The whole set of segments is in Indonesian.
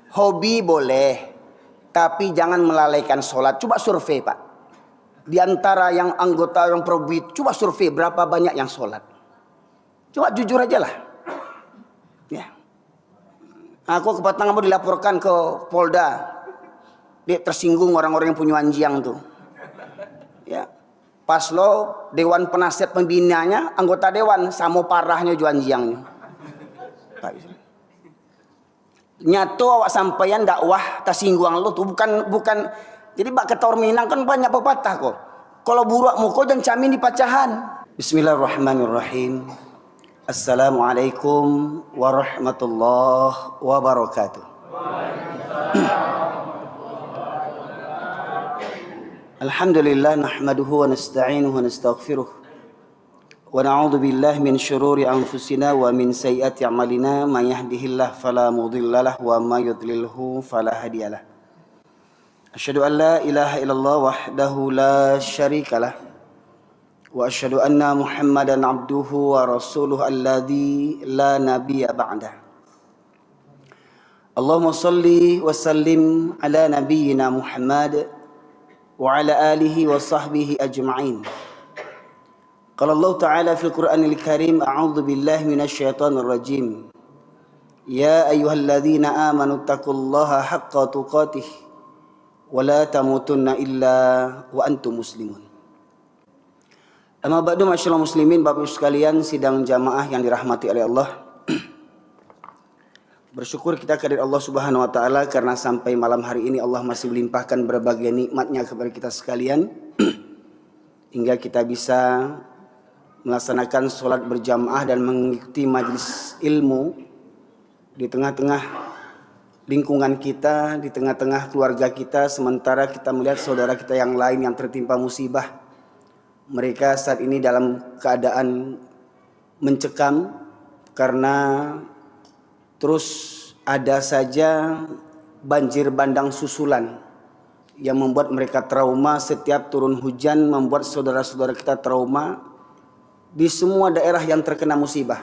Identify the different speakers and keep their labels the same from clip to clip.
Speaker 1: Hobi boleh, tapi jangan melalaikan sholat. Coba survei Pak. Di antara yang anggota yang probit, coba survei berapa banyak yang sholat. Coba jujur aja lah. Ya. Aku ke Batangan dilaporkan ke Polda. Dia tersinggung orang-orang yang punya anjing tuh. Ya. Pas lo dewan penasihat pembinanya, anggota dewan sama parahnya juan anjingnya. Nyato awak sampaian dakwah tersinggung lo tuh bukan. Jadi bak ketor Minang kan banyak pepatah kok. Kalau buruak muko dan camin di pacahan. Bismillahirrahmanirrahim. Assalamualaikum warahmatullahi wabarakatuh. Alhamdulillah nahmaduhu wa nasta'inuhu wa nastaghfiruh. Wa na'udzu billahi min syururi anfusina wa min sayyiati a'malina may yahdihillahu fala mudhillalah wa may yudlilhu fala hadiyalah. Asyhadu an la ilaha illallah wahdahu la syarikalah wa asyhadu anna Muhammadan abduhu wa rasuluhu alladzi la nabiyya ba'dah. Allahumma shalli wa sallim ala nabiyyina Muhammad wa ala alihi wa sahbihi ajma'in. Qala Allah Ta'ala fil Qur'anil Karim, a'udzu billahi minasyaitonir rajim. Ya ayyuhalladzina amanu taqullaha haqqa tuqatih wa la tamutunna illa wa antum muslimun. Amma ba'du, masyaallah muslimin, Bapak Ibu sekalian, sidang jamaah yang dirahmati oleh Allah. Bersyukur kita kepada Allah Subhanahu wa taala karena sampai malam hari ini Allah masih melimpahkan berbagai nikmatnya kepada kita sekalian hingga kita bisa melaksanakan sholat berjamaah dan mengikuti majelis ilmu di tengah-tengah lingkungan kita, di tengah-tengah keluarga kita, sementara kita melihat saudara kita yang lain yang tertimpa musibah. Mereka saat ini dalam keadaan mencekam karena terus ada saja banjir bandang susulan yang membuat mereka trauma. Setiap turun hujan membuat saudara-saudara kita trauma di semua daerah yang terkena musibah,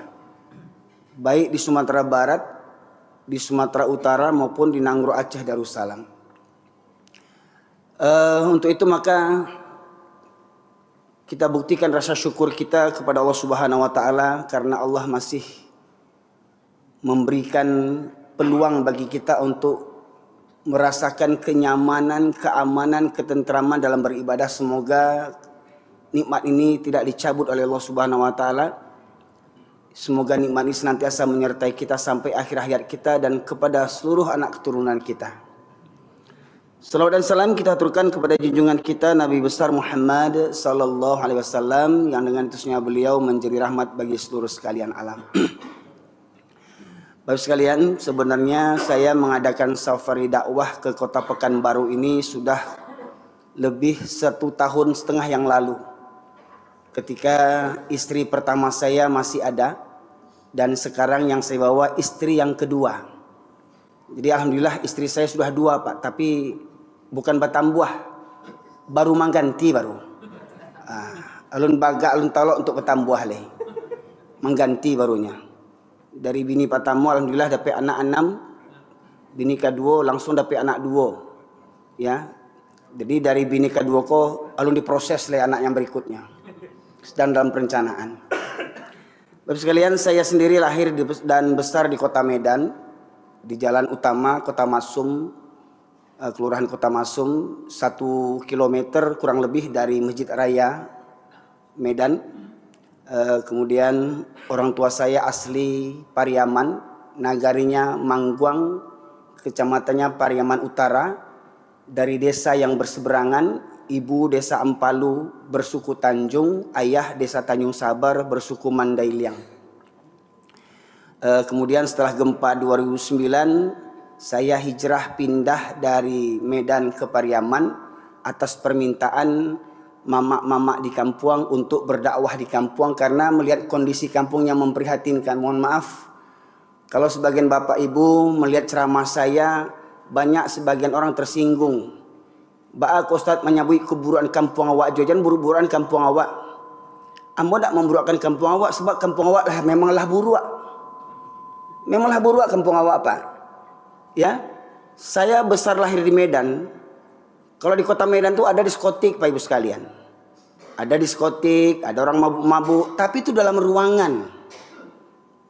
Speaker 1: baik di Sumatera Barat, di Sumatera Utara maupun di Nangro, Aceh, Darussalam. Untuk itu maka kita buktikan rasa syukur kita kepada Allah Subhanahu wa taala karena Allah masih memberikan peluang bagi kita untuk merasakan kenyamanan, keamanan, ketentraman dalam beribadah. Semoga nikmat ini tidak dicabut oleh Allah Subhanahu wa taala. Semoga nikmat ini senantiasa menyertai kita sampai akhir hayat kita dan kepada seluruh anak keturunan kita. Salawat dan salam kita aturkan kepada junjungan kita Nabi besar Muhammad sallallahu alaihi wasallam yang dengan utusnya beliau menjadi rahmat bagi seluruh sekalian alam. Bapak sekalian, sebenarnya saya mengadakan safari dakwah ke Kota Pekanbaru ini sudah lebih 1,5 tahun yang lalu. Ketika istri pertama saya masih ada dan sekarang yang saya bawa istri yang kedua. Jadi alhamdulillah istri saya sudah 2 Pak, tapi bukan batambuah, baru mengganti baru. Alun baga alun talok untuk batambuah leh, mengganti barunya. Dari bini pertama alhamdulillah dapat anak 6, bini kedua langsung dapat anak 2. Ya, jadi dari bini kedua kok alun diproses leh anak yang berikutnya. Sedang dalam perencanaan. Bapak sekalian, saya sendiri lahir dan besar di Kota Medan, di Jalan Utama Kota Masum, Kelurahan Kota Masum, 1 kilometer kurang lebih dari Masjid Raya Medan. Kemudian orang tua saya asli Pariaman, nagarinya Mangguang, kecamatannya Pariaman Utara, dari desa yang berseberangan. Ibu desa Ampalu bersuku Tanjung, ayah desa Tanjung Sabar bersuku Mandailiang. Kemudian setelah gempa 2009, saya hijrah pindah dari Medan ke Pariaman atas permintaan mamak-mamak di kampung untuk berdakwah di kampung karena melihat kondisi kampungnya memprihatinkan. Mohon maaf kalau sebagian bapak ibu melihat ceramah saya, banyak sebagian orang tersinggung. Baak Ustaz menyabui keburukan kampung awak, jangan buru-buruan kampung awak. Amba tak memburukan kampung awak sebab kampung awak memanglah buruak. Memanglah buruak kampung awak Pak. Ya. Saya besar lahir di Medan. Kalau di kota Medan tuh ada diskotik, Pak Ibu sekalian. Ada diskotik, ada orang mabuk-mabuk, tapi itu dalam ruangan.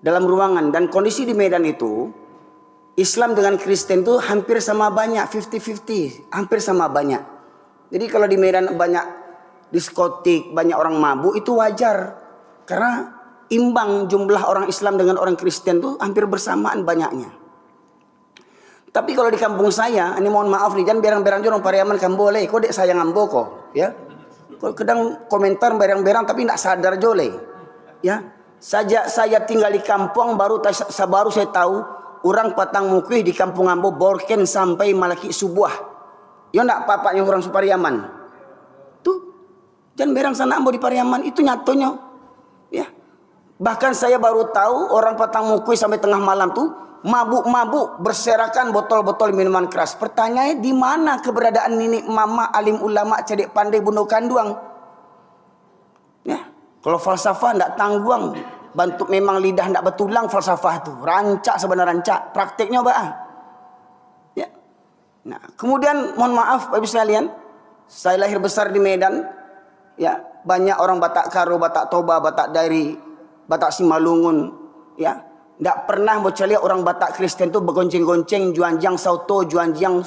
Speaker 1: Dalam ruangan. Dan kondisi di Medan itu, Islam dengan Kristen itu hampir sama banyak, 50-50, hampir sama banyak. Jadi kalau di Medan banyak diskotik, banyak orang mabuk, itu wajar. Karena imbang jumlah orang Islam dengan orang Kristen itu hampir bersamaan banyaknya. Tapi kalau di kampung saya, ini mohon maaf nih, jangan berang-berang orang Pariaman kan boleh, kok dek sayang ambo kok, ya. Kok kadang komentar berang-berang tapi tidak sadar jole, ya. Sajak saya tinggal di kampung baru saya tahu orang patang mukih di kampung ambo borken sampai malaki subuh. Ya ndak papaknya orang Pariaman. Tuh, jangan berang sana ambo di Pariaman itu nyatonya, ya. Bahkan saya baru tahu orang patang mukih sampai tengah malam tuh mabuk-mabuk berserakan botol-botol minuman keras. Pertanyaannya, di mana keberadaan nenek mama alim ulama cedek pandai bunuh kanduang? Ya, kalau falsafah ndak tangguang, bantu memang lidah ndak betulang falsafah tu. Rancak sebenarnya rancak, prakteknya bah. Ya. Nah, kemudian mohon maaf Bapak Ibu sekalian, saya lahir besar di Medan. Ya, banyak orang Batak Karo, Batak Toba, Batak Dairi, Batak Simalungun, ya. Tidak pernah bocah lihat orang Batak Kristen tu bergonceng-gonceng juanjiang sauto, juanjiang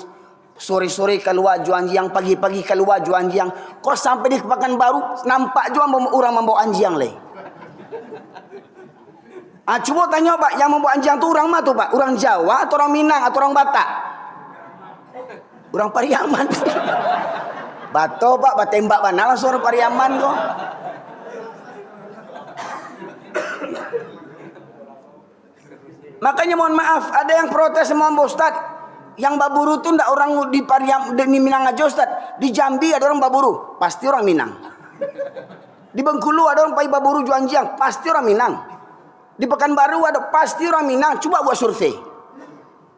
Speaker 1: sore-sore keluar, juanjiang pagi-pagi keluar, juanjiang. Kau sampai di Pekanbaru nampak juga orang membawa anjiang leh. Coba tanya Pak, yang membawa anjiang tu orang mana tu Pak? Orang Jawa atau orang Minang atau orang Batak? Orang Pariaman. Bato Pak, batembak mana lah suara Pariaman kok. Makanya mohon maaf, ada yang protes sama Ustaz. Yang baburu itu ndak orang di Pariam, di Minang aja Ustaz. Di Jambi ada orang baburu, pasti orang Minang. Di Bengkulu ada orang pai baburu juanjiang, pasti orang Minang. Di Pekanbaru ada pasti orang Minang. Coba buat survei.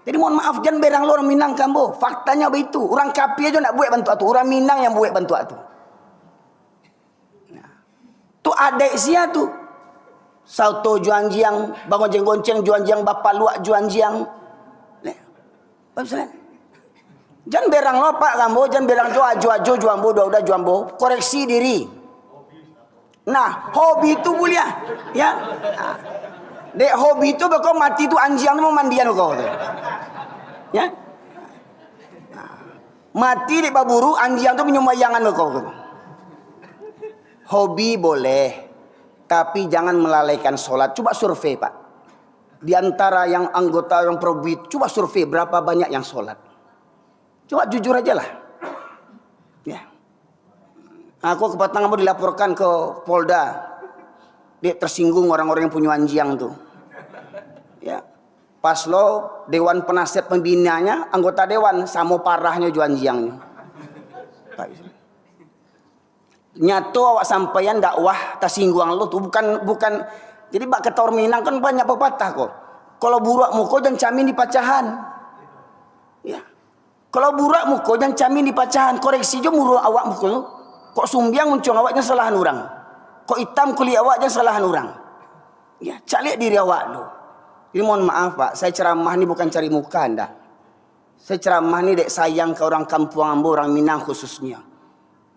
Speaker 1: Jadi mohon maaf, jangan berang lo orang Minang kambo. Faktanya begitu. Orang Kapi aja ndak buat bantu atu, orang Minang yang buat bantu atu. Nah, tuh adek sia tuh. Sauto juanjiang, bangun jeng-gonceng juanjiang, bapak luak juanjiang. Jangan berang lo Pak kambo, jangan berang jo juambo, udah juambo. Koreksi diri. Nah, hobi itu mulia, ya. Nah, dek hobi itu bakal mati tuh anjiang mau mandian kau tuh. Ya. Nah, mati dek baburu anjiang tuh menyumayangan kau. Hobi boleh. Tapi jangan melalaikan sholat. Coba survei Pak. Di antara yang anggota yang probit, coba survei berapa banyak yang sholat. Coba jujur aja lah. Ya. Aku ke Batangan dilaporkan ke Polda. Dia tersinggung orang-orang yang punya anjiang tuh. Ya. Pas lo Dewan Penasihat Pembinanya, anggota Dewan sama parahnya juanjiangnya. Pak. Nyato awak sampaian dakwah tasingguang lo tuh bukan jadi bak kata orang Minang kan banyak pepatah kok. Kalau burak muko dan camin di pacahan. Ya. Kalau burak muko dan camin di pacahan, koreksi jo muru awak muko. Kok sumbiang muncung awaknya salahan orang. Kok hitam kulit awaknya salahan orang. Ya, cari diri awak lo. Jadi mohon maaf Pak, saya ceramah ni bukan cari muka anda. Saya ceramah ni dek sayang ke orang kampung ambo, orang Minang khususnya.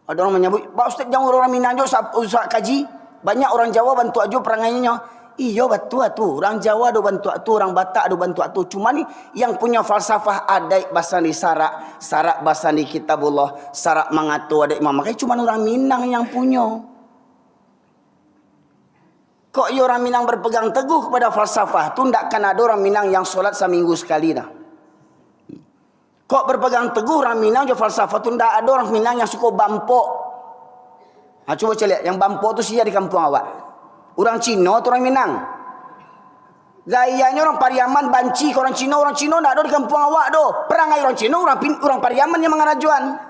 Speaker 1: Ada orang menyebut, Pak Ustaz jangan orang Minang juga usah kaji. Banyak orang Jawa bantu aja perangainya. Iya betul tu. Orang Jawa ada bantu tu, orang Batak ada bantu tu. Cuma ni yang punya falsafah adai bahasa ni sarak bahasa ni kitabullah, sarak mengatur adai imam. Makanya cuma orang Minang yang punya. Kok orang Minang berpegang teguh kepada falsafah tu, ndak kan ada orang Minang yang solat seminggu sekali dah. Kok berpegang teguh orang Minang je falsafah tu, ndak ada orang Minang yang suka bampok. Coba cek lihat yang bampok tu sia di kampung awak. Orang Cina atau orang Minang? Gayanya orang Pariaman banci ke orang Cina ndak ada di kampung awak doh. Perangai orang Cina, orang Pariaman yang mengarajuan.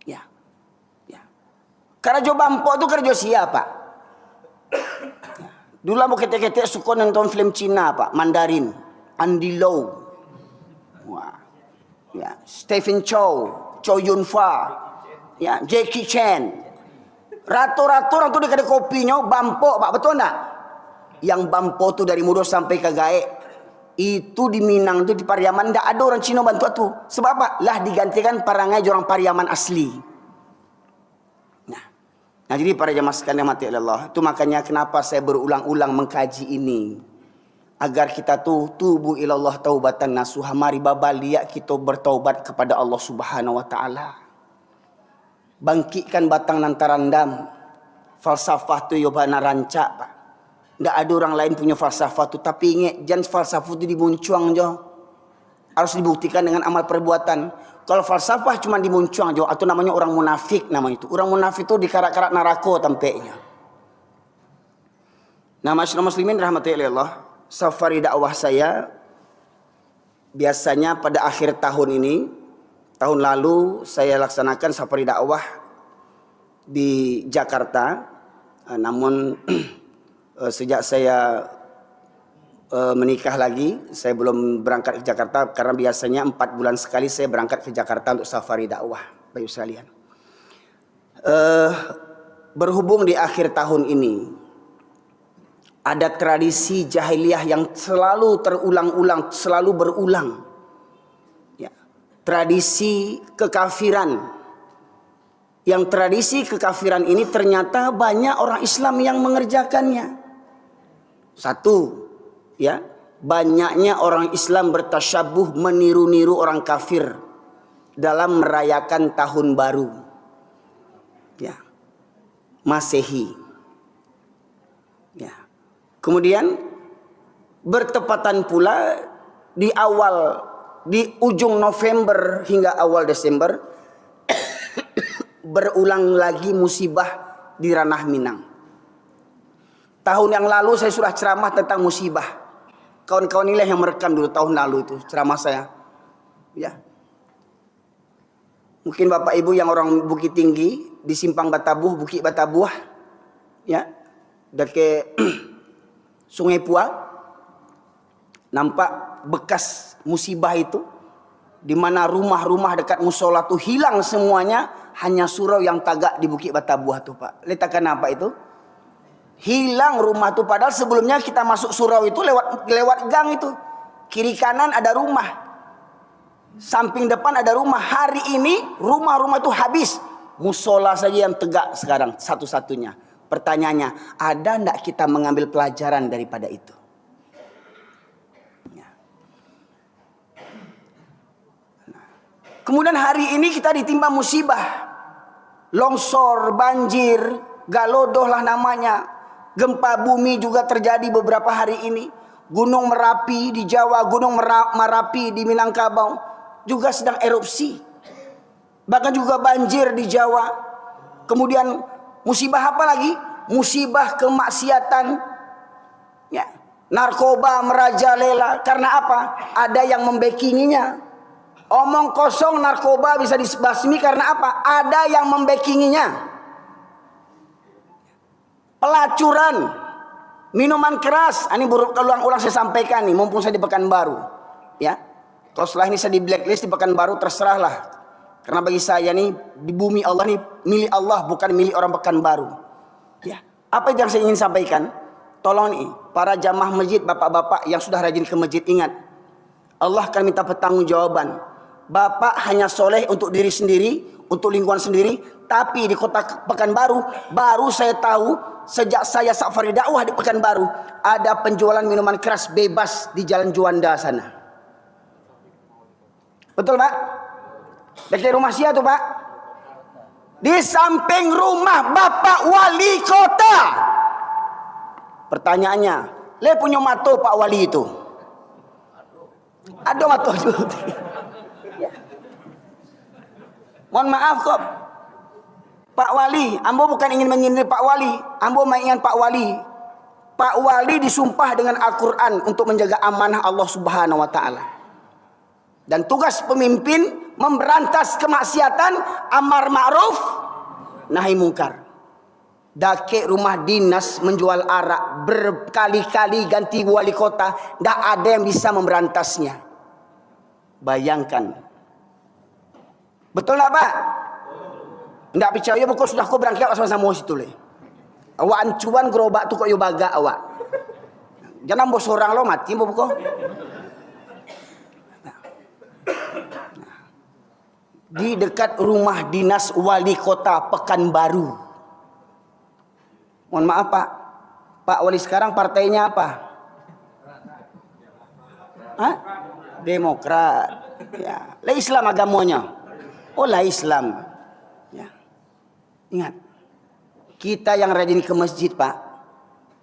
Speaker 1: Ya. Ya. Karena jo bampok tu kerja siapa? Ya. Dulu aku ketek-ketek suka nonton film Cina Pak, Mandarin, Andy Lau. Wah. Ya, Stephen Chow, Chow Yun Fat, ya, Jackie Chan. Rata-rata orang tu dia ada kopinya bampok Pak, betul tak? Yang bampok tu dari muda sampai ke gaek. Itu di Minang tuh, di Pariaman ndak ada orang Cina bantu tu. Sebab apa? Lah digantikan parangai orang Pariaman asli. Nah, jadi para jamaah sekalian yang mati oleh Allah, itu makanya kenapa saya berulang-ulang mengkaji ini, agar kita tubuh ilallah taubatan nasuha, mari babaliak kita bertaubat kepada Allah Subhanahu wa taala. Bangkitkan batang nantarandam. Falsafah tu yobana rancak, Pak. Ndak ada orang lain punya falsafah tu, tapi ingat jangan falsafah tu dibuncuang je. Harus dibuktikan dengan amal perbuatan. Kalau falsafah cuma dimuncuang jo, atau namanya orang munafik namanya itu. Orang munafik itu dikarak-karak narako tampaknya. Nah, masyarakat muslimin rahmatullahi oleh Allah, safari dakwah saya biasanya pada akhir tahun ini. Tahun lalu saya laksanakan safari dakwah di Jakarta. Namun sejak saya menikah lagi, saya belum berangkat ke Jakarta karena biasanya 4 bulan sekali saya berangkat ke Jakarta untuk safari dakwah, Bapak sekalian. Berhubung di akhir tahun ini ada tradisi jahiliyah yang selalu terulang-ulang, selalu berulang. Ya, tradisi kekafiran. Yang tradisi kekafiran ini ternyata banyak orang Islam yang mengerjakannya. Satu, ya, banyaknya orang Islam bertasyabuh meniru-niru orang kafir dalam merayakan tahun baru, ya, Masehi, ya. Kemudian bertepatan pula di ujung November hingga awal Desember berulang lagi musibah di ranah Minang. Tahun yang lalu saya sudah ceramah tentang musibah. Kawan-kawan inilah yang merekam dulu tahun lalu itu ceramah saya. Ya. Mungkin Bapak Ibu yang orang Bukit Tinggi di Simpang Batabuh, Bukit Batabuah, ya, dekat Sungai Puang, nampak bekas musibah itu, di mana rumah-rumah dekat musola itu hilang semuanya, hanya surau yang tagak di Bukit Batabuah tuh, Pak. Letakkan apa itu? Hilang rumah tuh, padahal sebelumnya kita masuk surau itu lewat gang itu, kiri kanan ada rumah, samping depan ada rumah. Hari ini rumah-rumah itu habis, musola saja yang tegak sekarang satu-satunya. Pertanyaannya, ada ndak kita mengambil pelajaran daripada itu? Ya. Nah. Kemudian hari ini kita ditimpa musibah, longsor, banjir, galodoh lah namanya. Gempa bumi juga terjadi beberapa hari ini. Gunung Merapi di Jawa, Gunung Merapi di Minangkabau juga sedang erupsi. Bahkan juga banjir di Jawa. Kemudian musibah apa lagi? Musibah kemaksiatan. Ya, narkoba merajalela. Karena apa? Ada yang membackinginya. Omong kosong narkoba bisa dibasmi karena apa? Ada yang membackinginya. Pelacuran, minuman keras. Ini berulang-ulang saya sampaikan nih, mumpung saya di Pekanbaru. Ya, kalau setelah ini saya di blacklist di Pekanbaru, terserahlah. Karena bagi saya nih, di bumi Allah nih milik Allah, bukan milik orang Pekanbaru. Ya, apa yang saya ingin sampaikan? Tolong nih, para jamaah masjid, bapak-bapak yang sudah rajin ke masjid, ingat, Allah akan minta pertanggungjawaban. Bapak hanya soleh untuk diri sendiri, untuk lingkungan sendiri, tapi di kota Pekanbaru, baru saya tahu sejak saya safari dakwah di Pekanbaru, ada penjualan minuman keras bebas di Jalan Juanda sana. Betul, Pak? Dekat rumah siapa tuh, Pak? Di samping rumah Bapak Wali Kota. Pertanyaannya, le punya mato Pak Wali itu? Ada mato juga. Mohon maaf kok, Pak Wali, ambo bukan ingin menyindir Pak Wali, ambo mengingat Pak Wali. Pak Wali disumpah dengan Al-Quran untuk menjaga amanah Allah Subhanahu wa Ta'ala. Dan tugas pemimpin memberantas kemaksiatan, amar ma'ruf, nahi mungkar. Dake rumah dinas menjual arak, berkali-kali ganti wali kota, tidak ada yang bisa memberantasnya. Bayangkan. Betul tak, Pak? Tidak percaya pokok sudah kau berangkat sama-sama situ le. Awak ancuan gerobak tu kok yo baga awak. Jangan bos orang lo mati pokok. di dekat rumah dinas wali kota Pekanbaru. Mohon maaf Pak, Pak Wali sekarang partainya apa? Hah? Demokrat. Ya, lah Islam agamanya. Oh lah Islam. Ya. Ingat, kita yang rajin ke masjid Pak,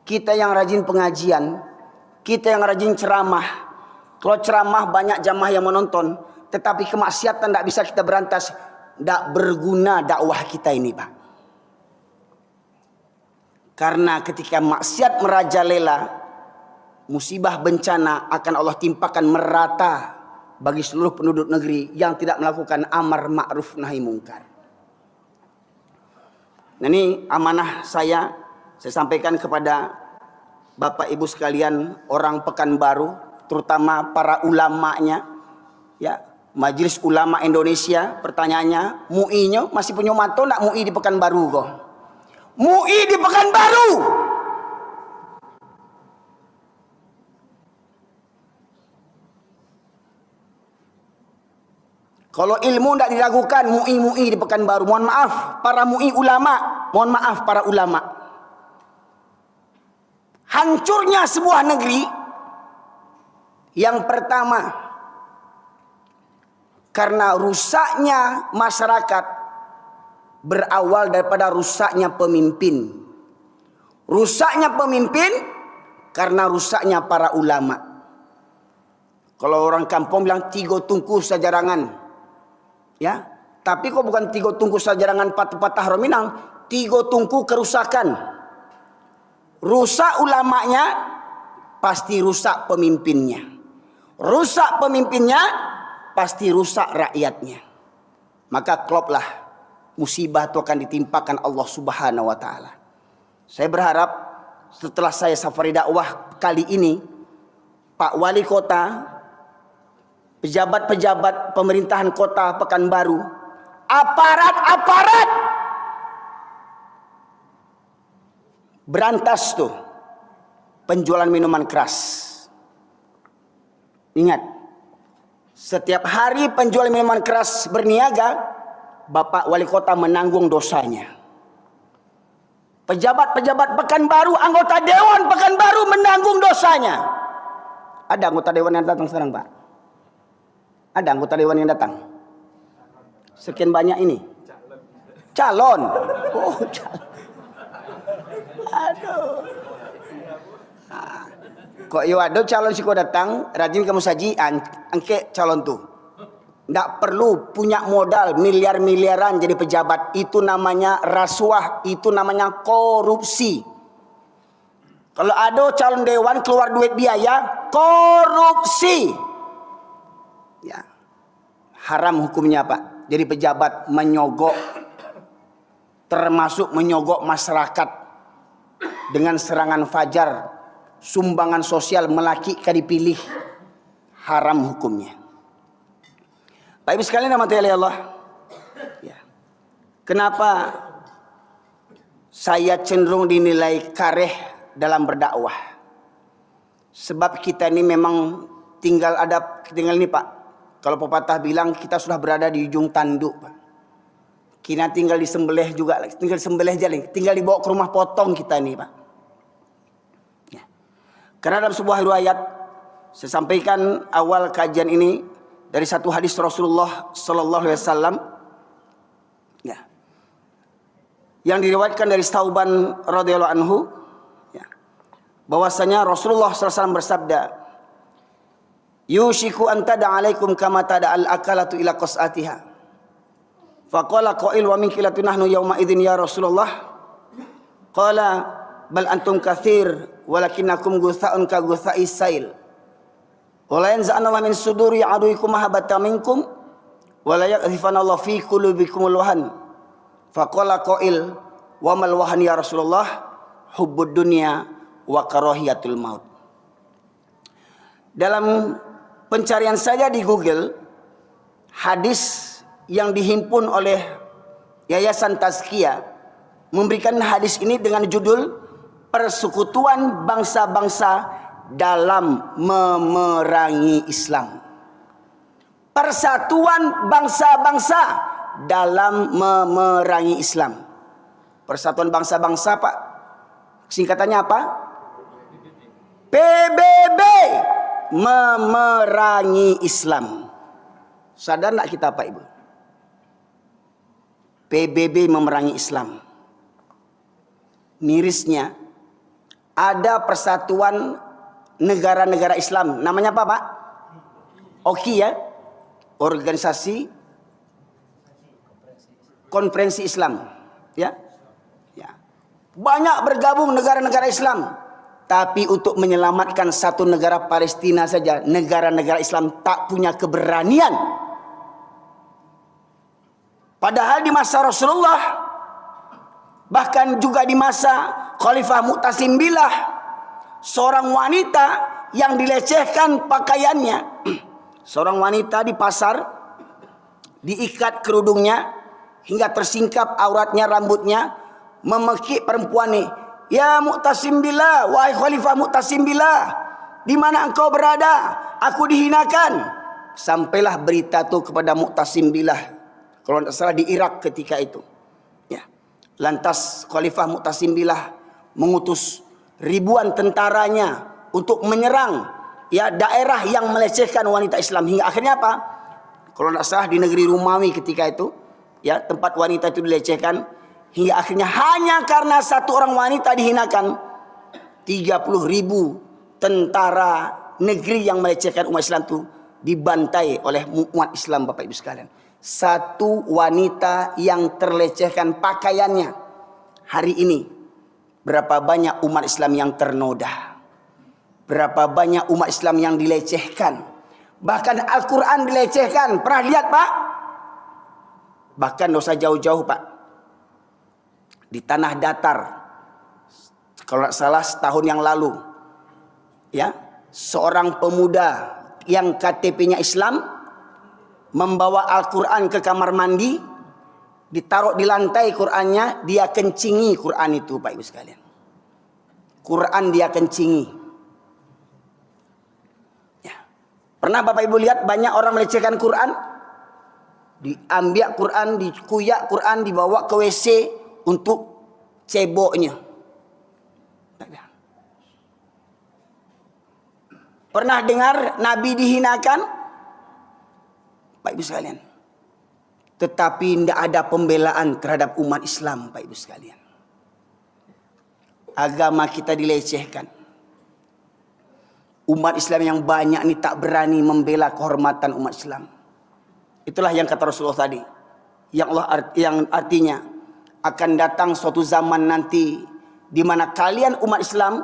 Speaker 1: kita yang rajin pengajian, kita yang rajin ceramah. Kalau ceramah banyak jamaah yang menonton, tetapi kemaksiatan tidak bisa kita berantas, tidak berguna dakwah kita ini Pak. Karena ketika maksiat merajalela, musibah bencana akan Allah timpakan merata bagi seluruh penduduk negeri yang tidak melakukan amar ma'ruf nahi mungkar. Nah, ini amanah saya sampaikan kepada Bapak Ibu sekalian orang Pekanbaru, terutama para ulamanya, ya, Majelis Ulama Indonesia. Pertanyaannya, MUI-nya masih punya mato nak MUI di Pekanbaru kok? MUI di Pekanbaru. Kalau ilmu tidak diragukan, MUI di Pekanbaru. Mohon maaf para MUI ulama, mohon maaf para ulama. Hancurnya sebuah negeri yang pertama karena rusaknya masyarakat berawal daripada rusaknya pemimpin. Rusaknya pemimpin karena rusaknya para ulama. Kalau orang kampung bilang tiga tungku sajarangan. Ya, tapi kok bukan tiga tungku sajarangan patah rominang, tiga tungku kerusakan. Rusak ulamanya, pasti rusak pemimpinnya. Rusak pemimpinnya, pasti rusak rakyatnya. Maka kloplah musibah itu akan ditimpakan Allah Subhanahu wa taala. Saya berharap setelah saya safari dakwah kali ini, Pak Wali Kota, pejabat-pejabat pemerintahan kota Pekanbaru, aparat berantas tuh penjualan minuman keras. Ingat, setiap hari penjual minuman keras berniaga, Bapak Wali Kota menanggung dosanya. Pejabat-pejabat Pekanbaru, anggota Dewan Pekanbaru menanggung dosanya. Ada anggota Dewan yang datang sekarang Pak? Ada anggota dewan yang datang? Sekian banyak ini. Calon. Oh, calon. Aduh. Kok yo ada calon sih kok datang, rajin kamu saji angke calon tuh. Nggak perlu punya modal miliar-miliaran jadi pejabat. Itu namanya rasuah, itu namanya korupsi. Kalau ada calon dewan keluar duit biaya, korupsi. Ya, haram hukumnya Pak. Jadi pejabat menyogok, termasuk menyogok masyarakat dengan serangan fajar, sumbangan sosial melaki dipilih, haram hukumnya. Pak Ibu sekalian rahmati Allah. Ya. Kenapa saya cenderung dinilai kareh dalam berdakwah? Sebab kita ini memang tinggal ini Pak. Kalau pepatah bilang kita sudah berada di ujung tanduk, Pak. Kita tinggal disembelih juga, tinggal disembelih jalan, tinggal dibawa ke rumah potong kita ini, Pak. Ya. Karena dalam sebuah riwayat, saya sampaikan awal kajian ini dari satu hadis Rasulullah Sallallahu Alaihi Wasallam, ya, yang diriwayatkan dari Tauban radhiyallahu anhu, ya, bahwasanya Rasulullah Sallallahu Alaihi Wasallam bersabda, yushiku an tada'alaikum kama tada'al akalatu ila qas'atiha. Faqala qail wa min kilatu nahnu yawma idzin ya Rasulullah. Qala bal antum katsir walakinnakum gutha'un ka gutha'is sail. Wa la yanza'anallahu min suduri aduikum mahabbata minkum wa la yaqdhifanallahu fi qulubikumul wahan. Faqala qail wa mal wahan ya Rasulullah? Hubbud dunya wa karahiyatul maut. Dalam pencarian saya di Google, hadis yang dihimpun oleh Yayasan Tazkiyah memberikan hadis ini dengan judul Persekutuan Bangsa-Bangsa dalam Memerangi Islam. persatuan bangsa-bangsa dalam memerangi Islam. Persatuan bangsa-bangsa, Pak, singkatannya apa? PBB, memerangi Islam. Sadar enggak kita, Pak Ibu? PBB memerangi Islam. Mirisnya ada persatuan negara-negara Islam. Namanya apa, Pak? OKI ya. Organisasi Konferensi Islam. Ya. Ya. Banyak bergabung negara-negara Islam. Tapi untuk menyelamatkan satu negara Palestina saja, negara-negara Islam tak punya keberanian. Padahal di masa Rasulullah, bahkan juga di masa Khalifah Mu'tasim Billah, seorang wanita yang dilecehkan pakaiannya. Seorang wanita di pasar diikat kerudungnya hingga tersingkap auratnya, rambutnya, memekik perempuan ini. Ya Mu'tasim Billah, wahai Khalifah Mu'tasim Billah, di mana engkau berada? Aku dihinakan. Sampailah berita itu kepada Mu'tasim Billah, kalau tidak salah di Irak ketika itu. Ya. Lantas Khalifah Mu'tasim Billah mengutus ribuan tentaranya untuk menyerang ya daerah yang melecehkan wanita Islam, hingga akhirnya apa? Kalau tidak salah di negeri Romawi ketika itu, ya, tempat wanita itu dilecehkan, hingga akhirnya hanya karena satu orang wanita dihinakan, 30.000 tentara negeri yang melecehkan umat Islam itu dibantai oleh umat Islam, Bapak Ibu sekalian. Satu wanita yang terlecehkan pakaiannya. Hari ini berapa banyak umat Islam yang ternoda, berapa banyak umat Islam yang dilecehkan, bahkan Al-Quran dilecehkan. Pernah lihat, Pak? Bahkan dosa jauh-jauh, Pak, di tanah datar, kalau tidak salah setahun yang lalu, ya, seorang pemuda yang KTP-nya Islam membawa Al-Quran ke kamar mandi, ditaruh di lantai Qurannya, dia kencingi Quran itu, Pak Ibu sekalian. Quran dia kencingi. Ya. Pernah Bapak Ibu lihat banyak orang melecehkan Quran? Diambil Quran, dikuyak Quran, dibawa ke WC untuk ceboknya. Pernah dengar Nabi dihinakan? Pak Ibu sekalian. Tetapi tidak ada pembelaan terhadap umat Islam, Pak Ibu sekalian. Agama kita dilecehkan. Umat Islam yang banyak ini tak berani membela kehormatan umat Islam. Itulah yang kata Rasulullah tadi. Yang artinya akan datang suatu zaman nanti di mana kalian umat Islam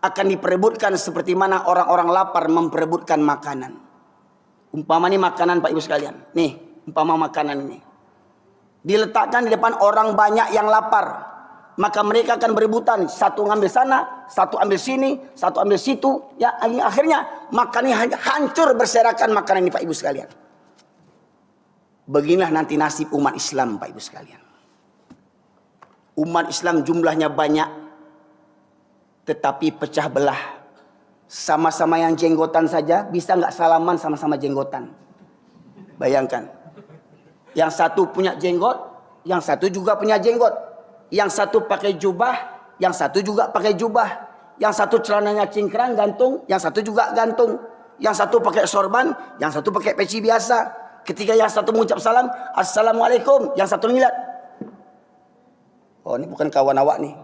Speaker 1: akan diperebutkan seperti mana orang-orang lapar memperebutkan makanan. Umpama ini makanan, Pak Ibu sekalian. Nih, umpama makanan ini diletakkan di depan orang banyak yang lapar, maka mereka akan berebutan, satu ngambil sana, satu ambil sini, satu ambil situ, ya, akhirnya makannya hancur berserakan makanan ini, Pak Ibu sekalian. Beginilah nanti nasib umat Islam, Pak Ibu sekalian. Umat Islam jumlahnya banyak, tetapi pecah belah. Sama-sama yang jenggotan saja bisa nggak salaman sama-sama jenggotan. Bayangkan, yang satu punya jenggot, yang satu juga punya jenggot. Yang satu pakai jubah, yang satu juga pakai jubah. Yang satu celananya cingkrang gantung, yang satu juga gantung. Yang satu pakai sorban, yang satu pakai peci biasa. Ketika yang satu mengucap salam, Assalamualaikum, yang satu ngilat. Oh, ini bukan kawan awak nih.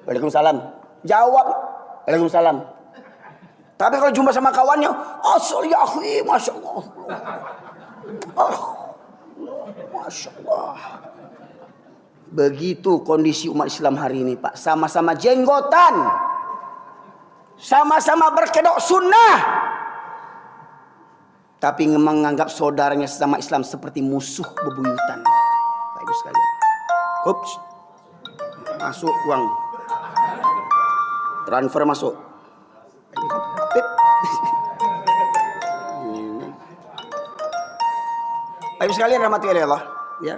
Speaker 1: Waalaikumsalam. Jawab, Waalaikumsalam. Tapi kalau jumpa sama kawannya, asal ya akhi, Masya Allah. Masya Allah. Begitu kondisi umat Islam hari ini, Pak. Sama-sama jenggotan. Sama-sama berkedok sunnah. Tapi menganggap saudaranya sesama Islam seperti musuh bebuyutan. Pak Ibu sekalian. Ups. Masuk uang. Transfer masuk. Pak Ibu sekalian rahmati oleh Allah, ya.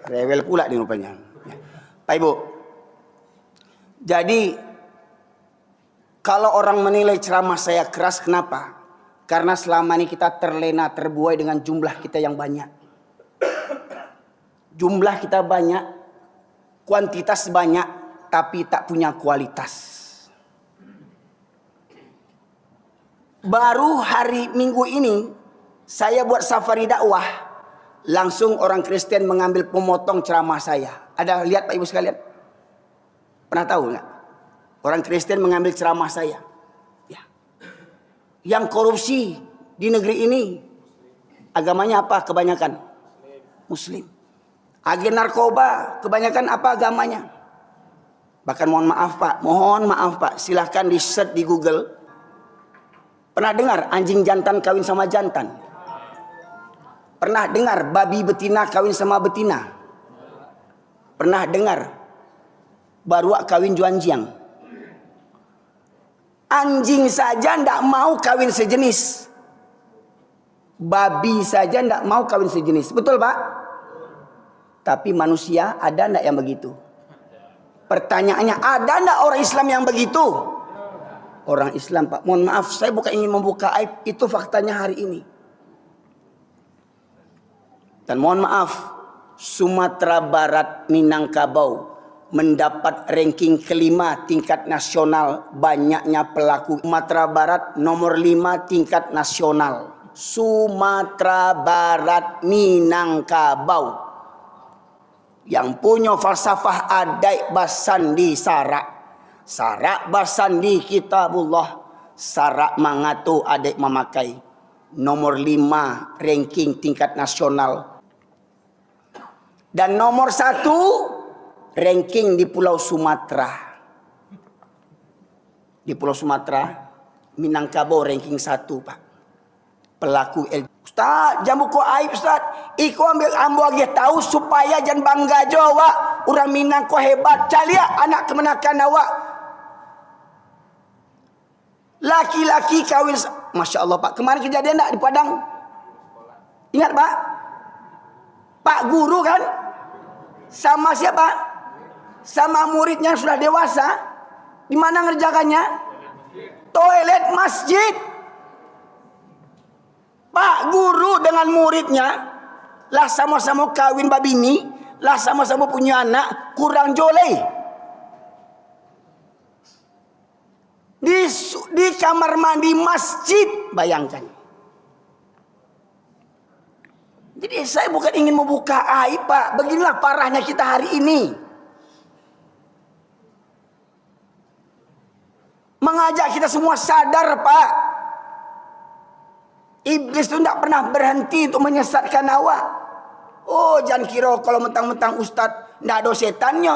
Speaker 1: Rewel pula di rupanya. Pak Ibu. Jadi Kalau orang menilai ceramah saya keras, kenapa? Karena selama ini kita terlena, terbuai dengan jumlah kita yang banyak. Jumlah kita banyak, kuantitas banyak, tapi tak punya kualitas. Baru hari Minggu ini, saya buat safari dakwah. Langsung orang Kristen mengambil pemotong ceramah saya. Ada lihat Pak Ibu sekalian? Pernah tahu nggak? Orang Kristen mengambil ceramah saya. Ya. Yang korupsi di negeri ini, agamanya apa kebanyakan? Muslim. Agen narkoba, kebanyakan apa agamanya? Bahkan mohon maaf Pak, silahkan di search di Google. Pernah dengar anjing jantan kawin sama jantan? Pernah dengar babi betina kawin sama betina? Pernah dengar baruak kawin juanjiang? Anjing saja tidak mau kawin sejenis. Babi saja tidak mau kawin sejenis. Betul Pak? Tapi manusia ada tidak yang begitu? Pertanyaannya, ada tidak orang Islam yang begitu? Orang Islam Pak, mohon maaf, saya bukan ingin membuka aib, itu faktanya hari ini. Dan mohon maaf, Sumatera Barat Minangkabau mendapat ranking kelima tingkat nasional banyaknya pelaku. Sumatera Barat nomor 5 tingkat nasional. Sumatera Barat Minangkabau. Yang punya falsafah adai basandi sarak. Sarak basandi kitabullah. Sarak mangatu adai memakai. Nomor 5 ranking tingkat nasional. Dan nomor 1 ranking di Pulau Sumatera. Di Pulau Sumatera Minangkabau ranking 1 Pak. Pelaku Ustaz, jangan buku aib Ustaz. Iko ambil ambo lagi tahu supaya jangan bangga Jawa. Orang Minang ko hebat. Calia anak kemenakan awak. Laki-laki kawin. Masya Allah Pak. Kemarin kejadian tak di Padang? Ingat Pak? Pak guru kan? Sama siapa? Sama muridnya yang sudah dewasa. Di mana ngerjakannya? Toilet masjid. Pak guru dengan muridnya lah sama-sama kawin babini, lah sama-sama punya anak, kurang joleh. Di kamar mandi masjid, bayangkan. Jadi saya bukan ingin membuka aib Pak, beginilah parahnya kita hari ini. Mengajak kita semua sadar Pak. Iblis itu tidak pernah berhenti untuk menyesatkan awak. Oh, jangan kira kalau mentang-mentang ustaz tidak ada setannya.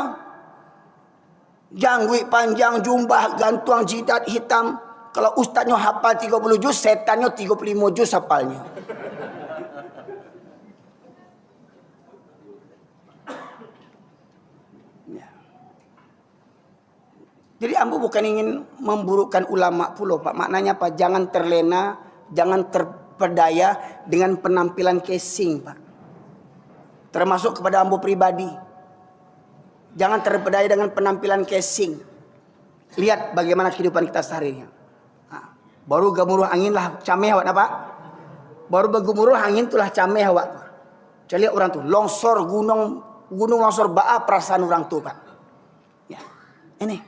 Speaker 1: Janggut panjang, jumbah, gantung jidat hitam. Kalau ustaznya hafal 30 juz, setannya 35 juz hafalnya. Ya. Jadi ambo bukan ingin memburukkan ulama pula Pak. Maknanya Pak, jangan terlena. Jangan terpedaya dengan penampilan casing Pak. Termasuk kepada ambo pribadi. Jangan terpedaya dengan penampilan casing. Lihat bagaimana kehidupan kita seharinya. Nah, baru gemuruh angin lah cameh awak Pak. Baru bergemuruh angin itulah cameh awak. Jadi orang tuh longsor gunung longsor baa perasaan orang tuh Pak. Ya. Ini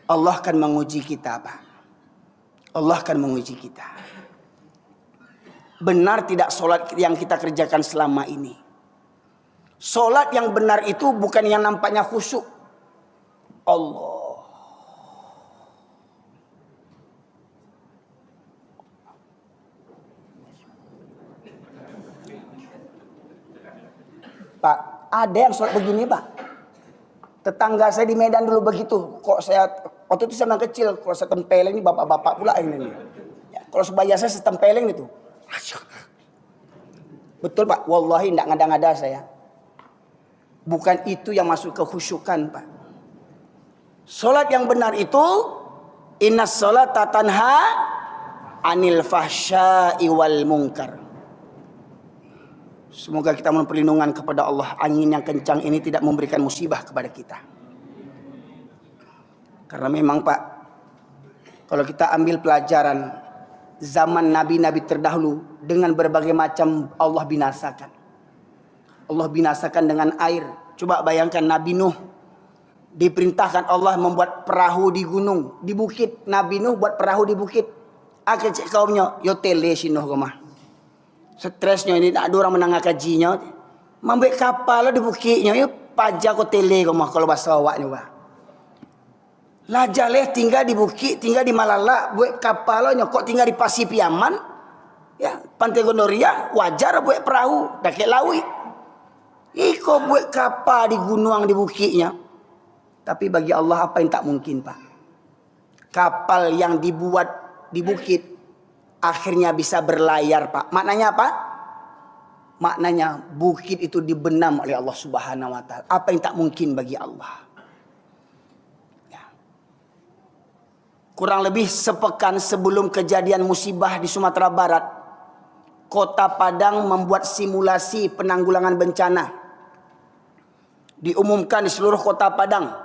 Speaker 1: Allah akan menguji kita Pak. Allah akan menguji kita. Benar tidak solat yang kita kerjakan selama ini? Solat yang benar itu bukan yang nampaknya khusyuk. Allah. Pak, ada yang solat begini Pak. Tetangga saya di Medan dulu begitu. Kok saya waktu itu saya kecil, kalau saya tempeleng ini bapak-bapak pula ini. Ya, kalau sebaya saya setempeleng itu. Betul Pak, wallahi tidak ngada-ngada saya. Bukan itu yang masuk ke khusyukan Pak. Solat yang benar itu innas sholata tanha anil fahsya'i wal munkar. Semoga kita mohon perlindungan kepada Allah. Angin yang kencang ini tidak memberikan musibah kepada kita. Karena memang Pak, Kalau kita ambil pelajaran zaman nabi-nabi terdahulu dengan berbagai macam Allah binasakan. Allah binasakan dengan air. Coba bayangkan Nabi Nuh diperintahkan Allah membuat perahu di gunung, di bukit. Nabi Nuh buat perahu di bukit. Akhir cek kaumnya, yo tele si Nuh rumah. Stresnya ini tak ada orang menangah kajinya. Mambil kapal di bukitnya, yo pajak ko tele rumah kalau bahasa awaknya bah. Lah jaleh tinggal di bukit, tinggal di Malala, buat kapalnya kok tinggal di Pasipiaman. Ya, Pantai Gondoria wajar buat perahu, dah ke lawi. Iko buat kapal di gunung di bukitnya. Tapi bagi Allah apa yang tak mungkin, Pak? Kapal yang dibuat di bukit akhirnya bisa berlayar, Pak. Maknanya apa? Maknanya bukit itu dibenam oleh Allah Subhanahu wa taala. Apa yang tak mungkin bagi Allah? Ya. Kurang lebih sepekan sebelum kejadian musibah di Sumatera Barat, Kota Padang membuat simulasi penanggulangan bencana. Diumumkan di seluruh Kota Padang,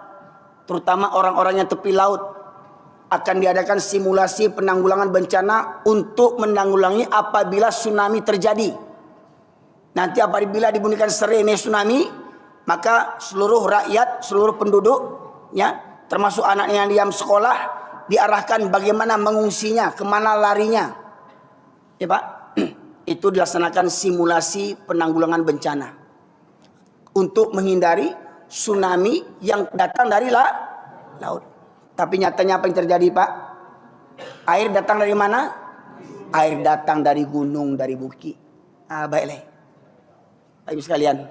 Speaker 1: terutama orang-orang yang tepi laut, akan diadakan simulasi penanggulangan bencana untuk menanggulangi apabila tsunami terjadi. Nanti apabila dibunyikan sirene tsunami, maka seluruh rakyat, seluruh penduduk, ya, termasuk anak yang diam sekolah, diarahkan bagaimana mengungsinya, kemana larinya. Ya Pak, itu dilaksanakan simulasi penanggulangan bencana untuk menghindari tsunami yang datang dari laut. Tapi nyatanya apa yang terjadi, Pak? Air datang dari mana? Air datang dari gunung, dari bukit. Baiklah. Baik sekalian.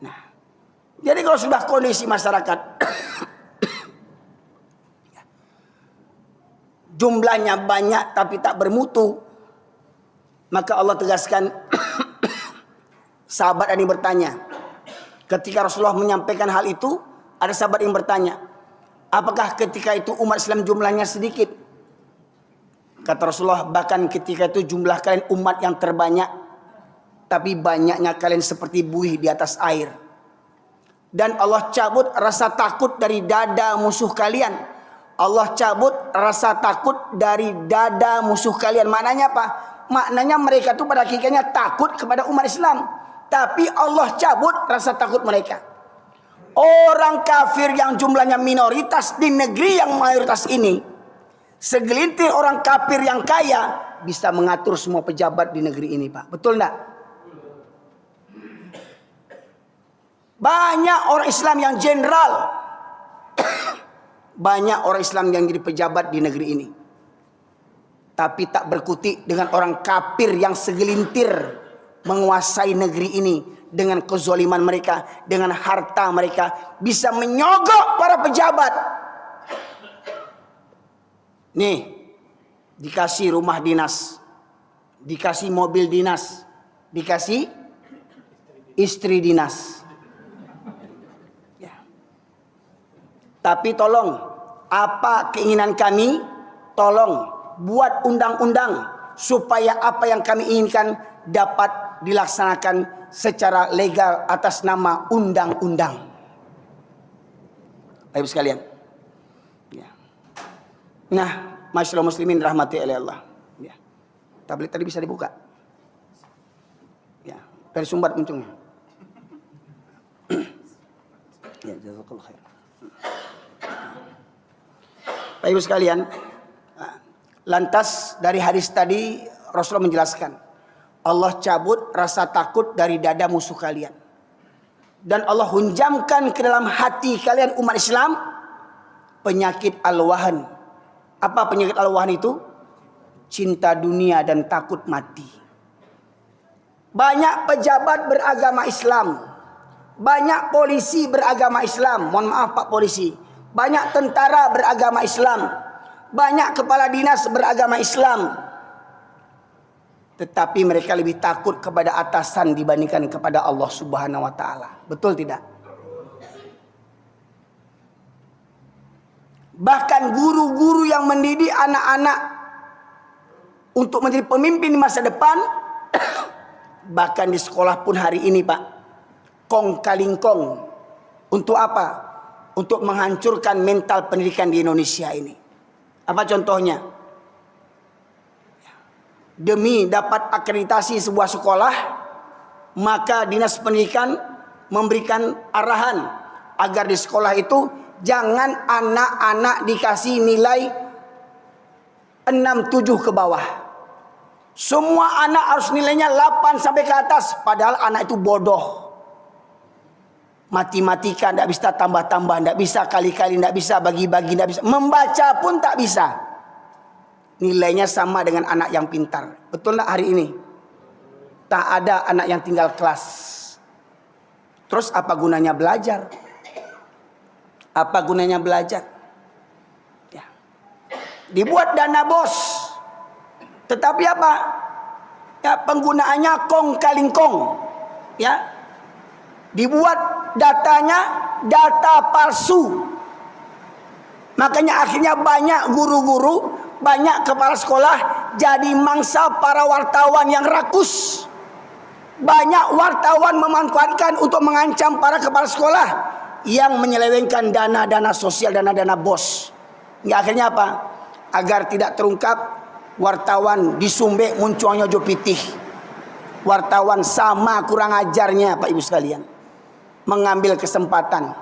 Speaker 1: Nah, jadi kalau sudah kondisi masyarakat jumlahnya banyak tapi tak bermutu, maka Allah tegaskan sahabat ini bertanya. Ketika Rasulullah menyampaikan hal itu, ada sahabat yang bertanya, apakah ketika itu umat Islam jumlahnya sedikit? Kata Rasulullah, bahkan ketika itu jumlah kalian umat yang terbanyak, tapi banyaknya kalian seperti buih di atas air. Dan Allah cabut rasa takut dari dada musuh kalian. Allah cabut rasa takut dari dada musuh kalian. Maknanya apa? Maknanya mereka itu pada hakikatnya takut kepada umat Islam. Tapi Allah cabut rasa takut mereka. Orang kafir yang jumlahnya minoritas di negeri yang mayoritas ini, segelintir orang kafir yang kaya bisa mengatur semua pejabat di negeri ini, Pak. Betul enggak? Banyak orang Islam yang jenderal. Banyak orang Islam yang jadi pejabat di negeri ini. Tapi tak berkutik dengan orang kafir yang segelintir menguasai negeri ini dengan kezaliman mereka, dengan harta mereka, bisa menyogok para pejabat. Nih, dikasih rumah dinas, dikasih mobil dinas, dikasih istri dinas. Ya. Tapi tolong, apa keinginan kami? Tolong buat undang-undang supaya apa yang kami inginkan dapat dilaksanakan secara legal atas nama undang-undang. Baik sekalian. Ya. Nah, masyaallah muslimin rahmati oleh Allah. Ya. Tablet tadi bisa dibuka. Ya, dari sumbat muncungnya. Ya, jazakallahu khair. Baik sekalian. Lantas dari hadis tadi Rasulullah menjelaskan, Allah cabut rasa takut dari dada musuh kalian. Dan Allah hunjamkan ke dalam hati kalian umat Islam penyakit al-wahan. Apa penyakit al-wahan itu? Cinta dunia dan takut mati. Banyak pejabat beragama Islam. Banyak polisi beragama Islam. Mohon maaf Pak Polisi. Banyak tentara beragama Islam. Banyak kepala dinas beragama Islam. Tetapi mereka lebih takut kepada atasan dibandingkan kepada Allah Subhanahu wa taala. Betul tidak? Bahkan guru-guru yang mendidik anak-anak untuk menjadi pemimpin di masa depan, bahkan di sekolah pun hari ini, Pak, kong kaling kong. Untuk apa? Untuk menghancurkan mental pendidikan di Indonesia ini. Apa contohnya? Demi dapat akreditasi sebuah sekolah, maka Dinas Pendidikan memberikan arahan agar di sekolah itu jangan anak-anak dikasih nilai 6, 7 ke bawah. Semua anak harus nilainya 8 sampai ke atas. Padahal anak itu bodoh. Matematika tidak bisa tambah-tambah, tidak bisa kali-kali, tidak bisa bagi-bagi, tidak bisa. Membaca pun tak bisa. Nilainya sama dengan anak yang pintar. Betul tak hari ini? Tak ada anak yang tinggal kelas. Terus apa gunanya belajar? Apa gunanya belajar? Ya. Dibuat dana bos. Tetapi apa? Ya, penggunaannya kong kaling kong. Ya. Dibuat datanya data palsu. Makanya akhirnya banyak guru-guru, banyak kepala sekolah jadi mangsa para wartawan yang rakus. Banyak wartawan memanfaatkan untuk mengancam para kepala sekolah yang menyelewengkan dana-dana sosial, dana-dana bos. Hingga akhirnya apa? Agar tidak terungkap, wartawan disumbek munculnya jo pitih. Wartawan sama kurang ajarnya Pak Ibu sekalian. Mengambil kesempatan.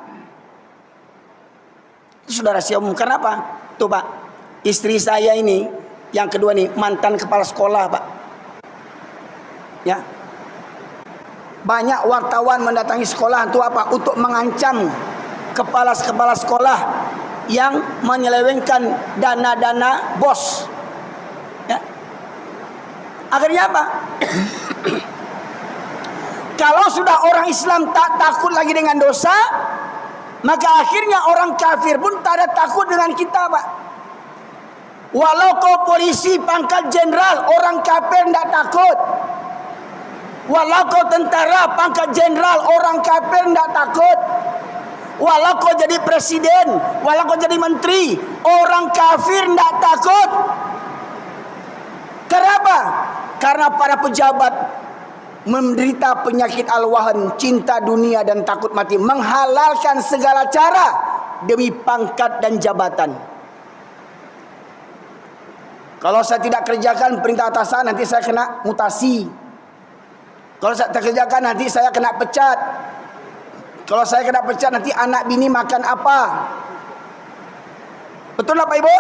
Speaker 1: Itu sudah rahasia umum. Kenapa? Tuh Pak, istri saya ini yang kedua nih mantan kepala sekolah Pak. Ya. Banyak wartawan mendatangi sekolah untuk apa? Untuk mengancam kepala-kepala sekolah yang menyelewengkan dana-dana bos. Ya. Akhirnya apa? Kalau sudah orang Islam tak takut lagi dengan dosa, maka akhirnya orang kafir pun tak ada takut dengan kita Pak. Walau kau polisi pangkat jenderal, orang kafir tidak takut. Walau kau tentara pangkat jenderal, orang kafir tidak takut. Walau kau jadi presiden, walau kau jadi menteri, orang kafir tidak takut. Kenapa? Karena para pejabat menderita penyakit al-wahan, cinta dunia dan takut mati, menghalalkan segala cara demi pangkat dan jabatan. Kalau saya tidak kerjakan perintah atasan, nanti saya kena mutasi. Kalau saya tak kerjakan, nanti saya kena pecat. Kalau saya kena pecat, nanti anak bini makan apa? Betul tak Pak Ibu?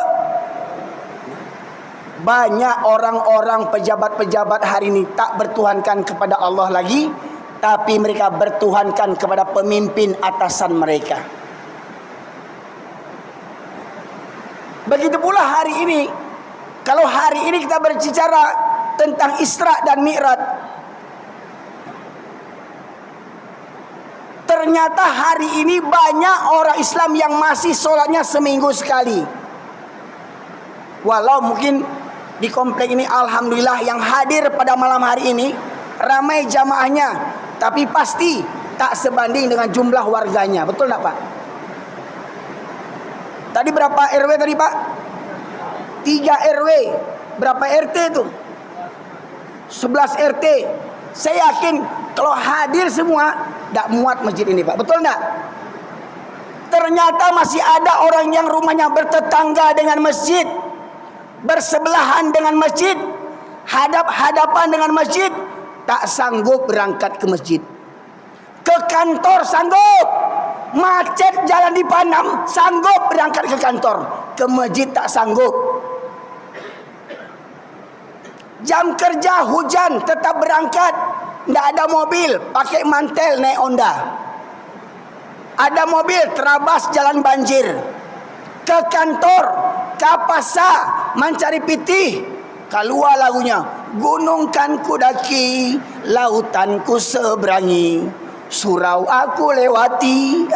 Speaker 1: Banyak orang-orang pejabat-pejabat hari ini tak bertuhankan kepada Allah lagi, tapi mereka bertuhankan kepada pemimpin atasan mereka. Begitu pula hari ini. Kalau hari ini kita berbicara tentang Isra dan Mi'raj, ternyata hari ini banyak orang Islam yang masih sholatnya seminggu sekali. Walau mungkin di komplek ini alhamdulillah yang hadir pada malam hari ini ramai jamaahnya, tapi pasti tak sebanding dengan jumlah warganya. Betul tak Pak? Tadi berapa RW tadi Pak? 3 RW. Berapa RT itu? 11 RT. Saya yakin kalau hadir semua tak muat masjid ini Pak. Betul tak? Ternyata masih ada orang yang rumahnya bertetangga dengan masjid, bersebelahan dengan masjid, hadap-hadapan dengan masjid, tak sanggup berangkat ke masjid. Ke kantor sanggup, macet jalan di Panam sanggup berangkat ke kantor, ke masjid tak sanggup. Jam kerja hujan tetap berangkat, tidak ada mobil, pakai mantel naik Honda. Ada mobil terabas jalan banjir. Ke kantor, ke pasar mencari pitih, keluar lagunya, gunung kan ku daki, lautan ku seberangi, surau aku lewati.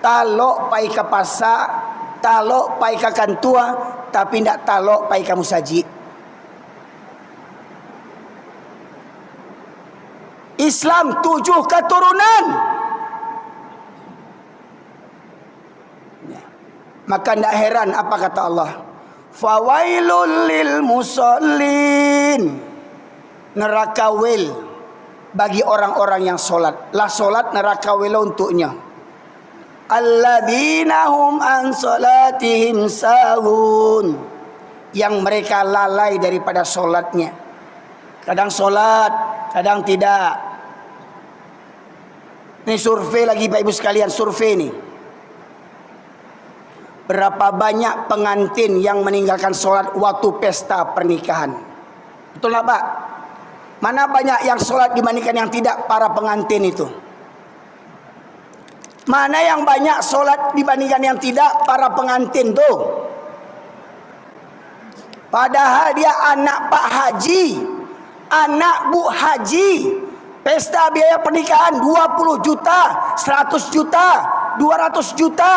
Speaker 1: Talok pai ke pasar, talok pai ke kantua, tapi tidak talok pai ke musajid. Islam 7 keturunan. Maka tidak heran apa kata Allah, fawailul lil musallin, neraka wil bagi orang-orang yang solat. Lah solat neraka wil untuknya. alladzina hum an salatihim sahun, yang mereka lalai daripada solatnya. Kadang solat, kadang tidak. Ini survei lagi Pak Ibu sekalian, survei nih. Berapa banyak pengantin yang meninggalkan solat waktu pesta pernikahan? Betul nggak Pak? Mana banyak yang solat dibandingkan yang tidak, para pengantin itu? Mana yang banyak solat dibandingkan yang tidak, para pengantin tuh? Padahal dia anak Pak Haji, anak Bu Haji. Pesta biaya pernikahan 20 juta, 100 juta, 200 juta.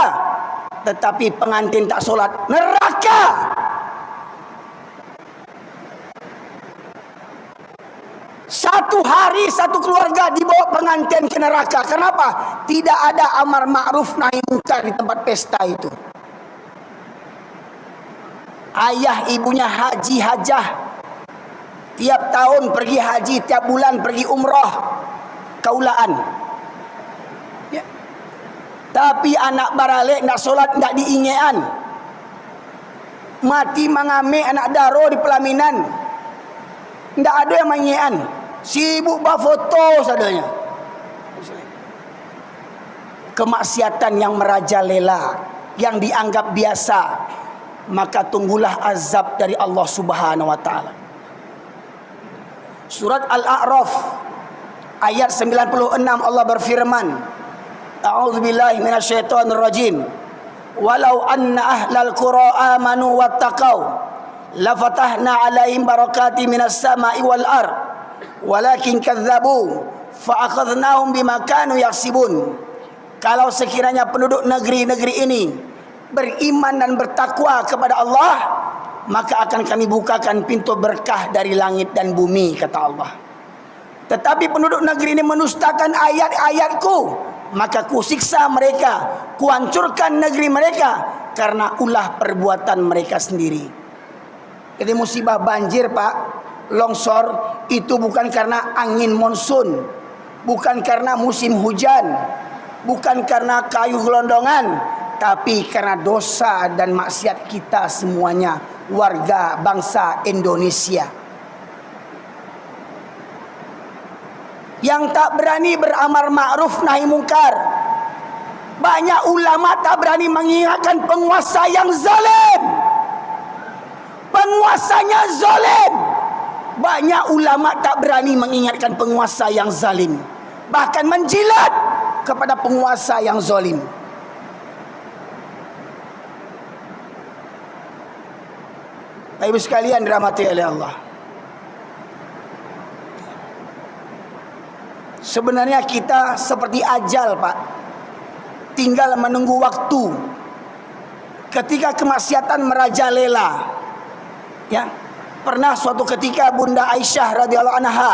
Speaker 1: Tetapi pengantin tak solat, neraka. Satu hari satu keluarga dibawa pengantin ke neraka. Kenapa? Tidak ada amar ma'ruf nahi munkar di tempat pesta itu. Ayah ibunya haji hajah, tiap tahun pergi haji, tiap bulan pergi umrah, kaulaan ya. Tapi anak baralek nak solat, nak diingean, mati mangame anak daro di pelaminan, ndak ada yang mengingean, sibuk bafoto sadanya. Kemaksiatan yang merajalela, yang dianggap biasa, maka tunggulah azab dari Allah Subhanahu wa taala. Surat Al-A'raf ayat 96 Allah berfirman, A'udzubillahi minasyaitonir rajim. Walau anna ahlal qura amanu wattaqau lafatahna 'alaihim barakatin minas sama'i wal ard walakin kadzdzabu fa'akhadnahum bima kanu yaksibun. Kalau sekiranya penduduk negeri-negeri ini beriman dan bertakwa kepada Allah, maka akan kami bukakan pintu berkah dari langit dan bumi, kata Allah. Tetapi penduduk negeri ini menustakan ayat-ayatku, maka kusiksa mereka, kuhancurkan negeri mereka karena ulah perbuatan mereka sendiri. Jadi musibah banjir Pak, longsor itu bukan karena angin monsun, bukan karena musim hujan, bukan karena kayu gelondongan, tapi karena dosa dan maksiat kita semuanya, warga bangsa Indonesia. Yang tak berani beramar ma'ruf nahi mungkar. Banyak ulama tak berani mengingatkan penguasa yang zalim. Penguasanya zalim. Banyak ulama tak berani mengingatkan penguasa yang zalim, bahkan menjilat kepada penguasa yang zalim. Bapak Ibu sekalian dirahmati oleh Allah, sebenarnya kita seperti ajal Pak, tinggal menunggu waktu. Ketika kemaksiatan merajalela, ya, pernah suatu ketika Bunda Aisyah radhiyallahu anha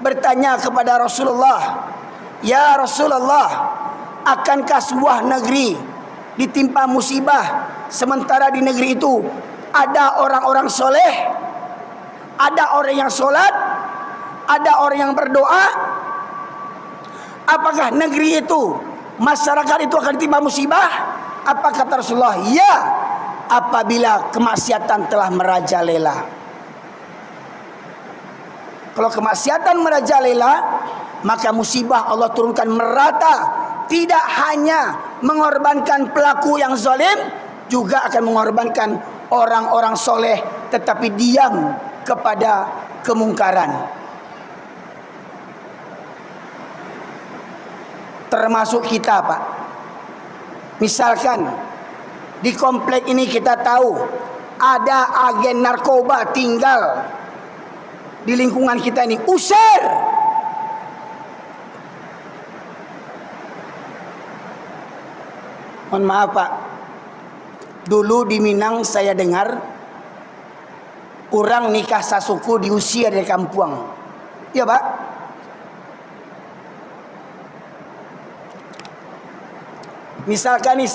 Speaker 1: bertanya kepada Rasulullah, "Ya Rasulullah, akankah sebuah negeri ditimpa musibah sementara di negeri itu ada orang-orang soleh, ada orang yang sholat, ada orang yang berdoa? Apakah negeri itu, masyarakat itu akan ditimpa musibah?" Apa kata Rasulullah? Ya, apabila kemaksiatan telah merajalela. Kalau kemaksiatan merajalela, maka musibah Allah turunkan merata. Tidak hanya mengorbankan pelaku yang zalim, juga akan mengorbankan orang-orang soleh tetapi diam kepada kemungkaran. Termasuk kita Pak. Misalkan di komplek ini kita tahu ada agen narkoba tinggal di lingkungan kita ini, usir. Mohon maaf Pak, dulu di Minang saya dengar orang nikah sasuku diusir dari kampung. Ya Pak. Misalkan nih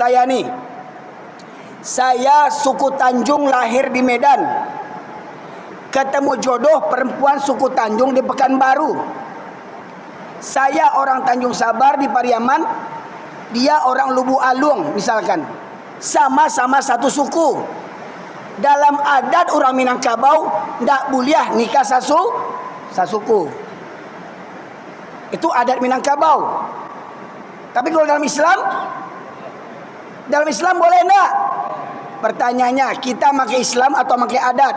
Speaker 1: saya suku Tanjung lahir di Medan, ketemu jodoh perempuan suku Tanjung di Pekanbaru. Saya orang Tanjung Sabar di Pariaman,
Speaker 2: dia orang Lubu Alung misalkan, sama-sama satu suku. Dalam adat orang Minangkabau ndak boleh nikah sasuku. Itu adat Minangkabau. Tapi kalau dalam Islam boleh enggak? Pertanyaannya, kita pakai Islam atau pakai adat?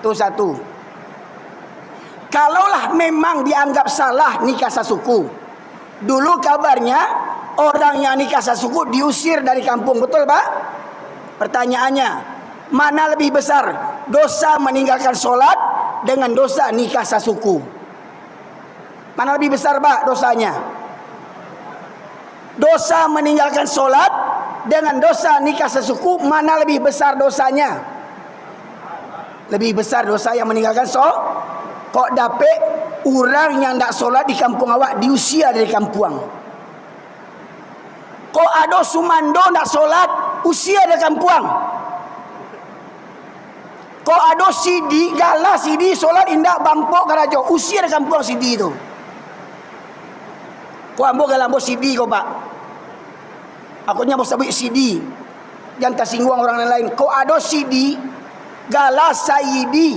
Speaker 2: Itu satu. Kalaulah memang dianggap salah nikah sasuku, dulu kabarnya orang yang nikah sasuku diusir dari kampung, betul Pak? Pertanyaannya, mana lebih besar, dosa meninggalkan sholat dengan dosa nikah sasuku? Mana lebih besar Pak dosanya? Dosa meninggalkan sholat dengan dosa nikah sesuku, mana lebih besar dosanya? Lebih besar dosa yang meninggalkan sholat. Kok dapet orang yang tak sholat di kampung awak diusir dari kampung? Kok ada sumando tak sholat usia dari kampung? Kok ada sidi galah sidi sholat indak bampok karajo usia dari kampung sidi itu? Kau ambo galah ambo CD kau Pak. Akunya mau sebut CD. Jangan tersinggung orang lain. Kau ada CD galah saidi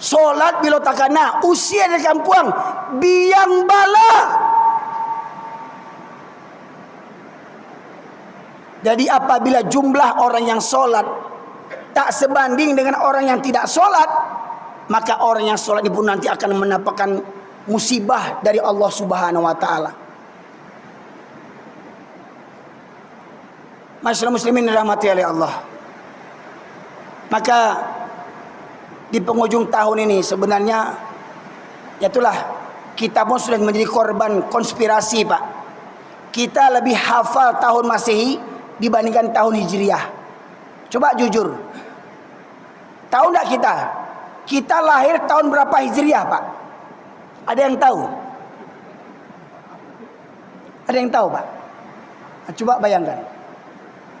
Speaker 2: solat bila takana usia dari kampung biang bala. Jadi apabila jumlah orang yang solat tak sebanding dengan orang yang tidak solat, maka orang yang solat itu nanti akan mendapatkan musibah dari Allah Subhanahu wa taala. Masyaallah muslimin dirahmati oleh Allah. Maka di penghujung tahun ini sebenarnya itulah kita pun sudah menjadi korban konspirasi Pak. Kita lebih hafal tahun Masehi dibandingkan tahun Hijriah. Coba jujur. Tahu enggak kita? Kita lahir tahun berapa Hijriah Pak? Ada yang tahu? Ada yang tahu Pak? Nah, coba bayangkan.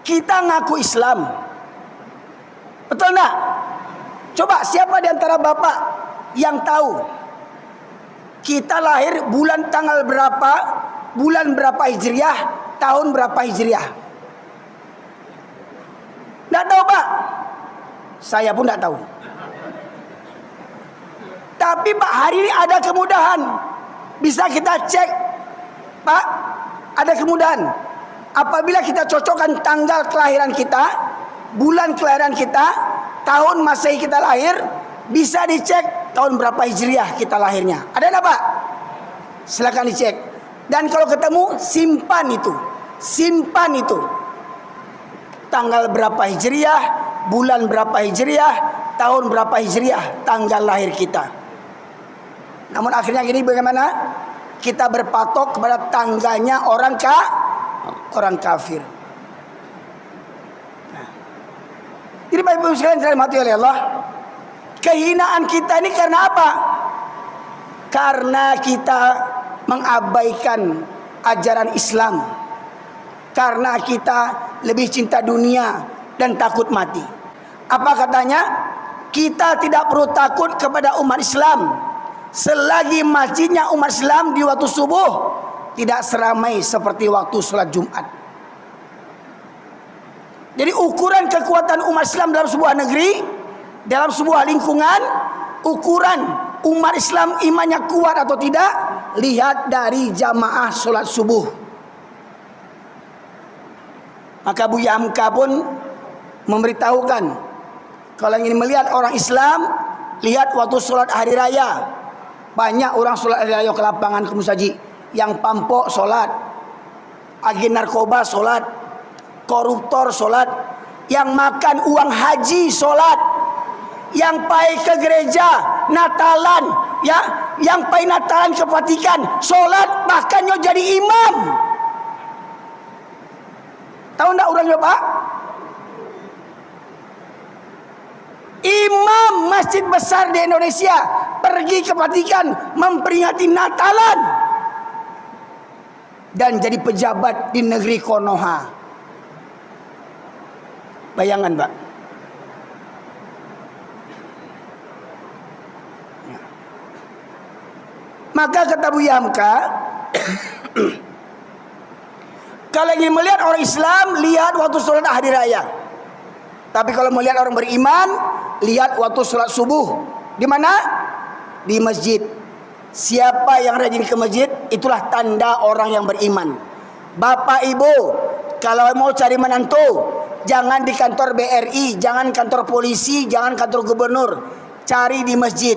Speaker 2: Kita ngaku Islam. Betul enggak? Coba siapa di antara Bapak yang tahu kita lahir bulan tanggal berapa, bulan berapa Hijriah, tahun berapa Hijriah? Enggak tahu Pak? Saya pun enggak tahu. Tapi Pak, hari ini ada kemudahan. Bisa kita cek Pak, ada kemudahan. Apabila kita cocokkan tanggal kelahiran kita, bulan kelahiran kita, tahun Masehi kita lahir, bisa dicek tahun berapa Hijriah kita lahirnya. Ada enggak Pak? Silakan dicek. Dan kalau ketemu, simpan itu. Simpan itu. Tanggal berapa Hijriah, bulan berapa Hijriah, tahun berapa Hijriah, tanggal lahir kita. Namun akhirnya gini, bagaimana? Kita berpatok kepada tanggalnya orang kafir. Nah. Jadi Bapak Ibu sekalian dirahmati oleh Allah, kehinaan kita ini karena apa? Karena kita mengabaikan ajaran Islam. Karena kita lebih cinta dunia dan takut mati. Apa katanya? Kita tidak perlu takut kepada umat Islam selagi masjidnya umat Islam di waktu subuh tidak seramai seperti waktu sholat Jumat. Jadi ukuran kekuatan umat Islam dalam sebuah negeri, dalam sebuah lingkungan, ukuran umat Islam imannya kuat atau tidak, lihat dari jamaah sholat subuh. Maka Buya Hamka pun memberitahukan, kalau ingin melihat orang Islam, lihat waktu sholat hari raya. Banyak orang sholat hari raya ke lapangan ke Musaji. Yang pampok sholat, agen narkoba sholat, koruptor sholat, yang makan uang haji sholat, yang pai ke gereja Natalan, ya, yang pai Natalan ke Vatikan sholat, bahkan yo jadi imam. Tahu ndak orangnya Pak? Imam masjid besar di Indonesia pergi ke Vatikan memperingati Natalan dan jadi pejabat di negeri Konoha. Bayangan Pak. Maka kata Buya Hamka, Kalau ingin melihat orang Islam, lihat waktu sholat hari raya. Tapi kalau melihat orang beriman, lihat waktu sholat subuh. Di mana? Di masjid. Siapa yang rajin ke masjid, itulah tanda orang yang beriman. Bapak Ibu, kalau mau cari menantu, jangan di kantor BRI, jangan kantor polisi, jangan kantor gubernur. Cari di masjid.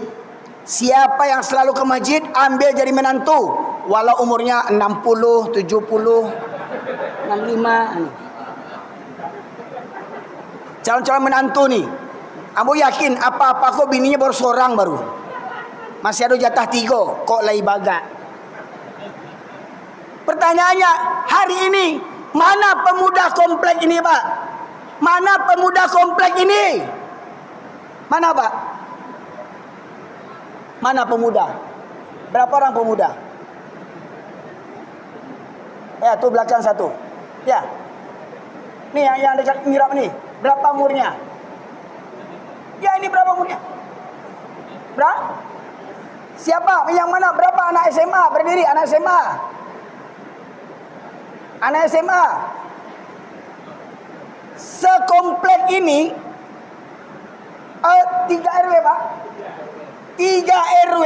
Speaker 2: Siapa yang selalu ke masjid, ambil jadi menantu. Walau umurnya 60, 70, 65. Calon-calon menantu nih, kamu yakin apa-apa kok bininya baru seorang baru. Masih ada jatah 3, kok lagi baga. Pertanyaannya, hari ini mana pemuda komplek ini, Pak? Mana pemuda komplek ini? Mana, Pak? Mana pemuda? Berapa orang pemuda? Ya, tuh belakang satu. Ya. Nih yang dekat mirap nih. Berapa umurnya? Ya, ini berapa umurnya? Berapa? Siapa? Yang mana? Berapa anak SMA? Berdiri anak SMA. Anak SMA. Sekomplek ini 3 RW, Pak. 3 RW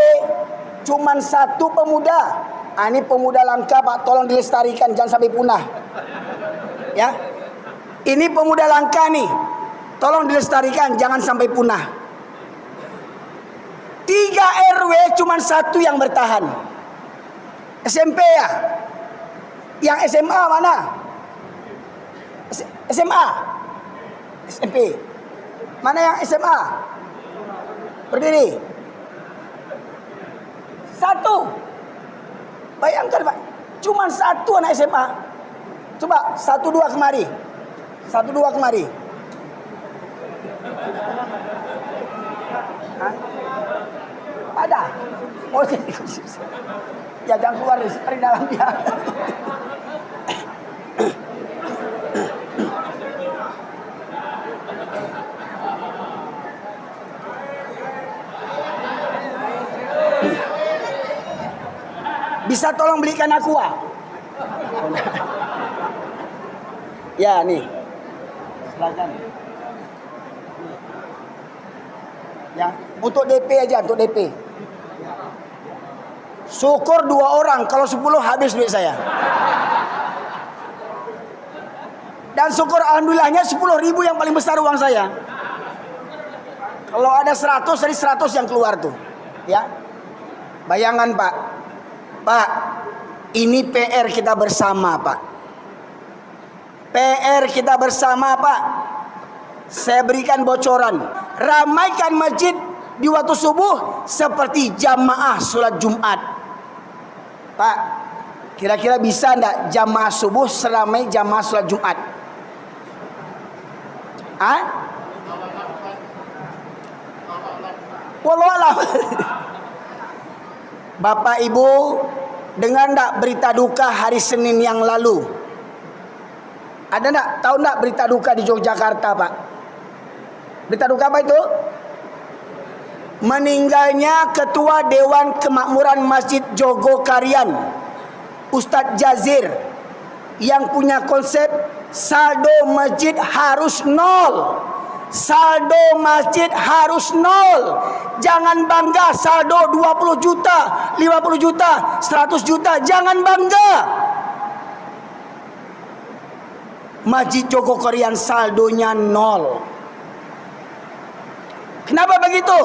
Speaker 2: cuman 1 pemuda. Ini pemuda langka, Pak, tolong dilestarikan, jangan sampai punah. Ya. Ini pemuda langka nih. Tolong dilestarikan, jangan sampai punah. 3 RW cuman 1 yang bertahan. SMP ya? Yang SMA mana? SMA? SMP. Mana yang SMA? Berdiri. 1. Bayangkan, Pak. Cuman 1 anak SMA. Coba 1-2 kemari. 1-2 kemari. Hah? Ada. Oh, ya jangan keluar dari dalam dia. Bisa tolong belikan aqua? Ya, nih. Silakan. Ya, untuk DP aja, untuk DP. Syukur 2 orang, kalau 10 habis duit saya. Dan syukur alhamdulillahnya 10.000 yang paling besar uang saya. Kalau ada 100, dari 100 yang keluar tuh. Ya. Bayangan, Pak. Pak, ini PR kita bersama, Pak. PR kita bersama, Pak. Saya berikan bocoran. Ramaikan masjid di waktu subuh seperti jamaah sholat Jumat. Pak, kira-kira bisa enggak jamaah subuh seramai jamaah sholat Jumat? Hah? Wallahualam. Bapak Ibu, dengar enggak berita duka hari Senin yang lalu? Ada enggak? Tahu enggak berita duka di Yogyakarta, Pak? Berita duka apa itu? Meninggalnya Ketua Dewan Kemakmuran Masjid Jogokarian, Ustadz Jazir, yang punya konsep saldo masjid harus 0. Saldo masjid harus 0. Jangan bangga saldo 20 juta, 50 juta, 100 juta. Jangan bangga. Masjid Jogokarian saldonya 0. Kenapa begitu?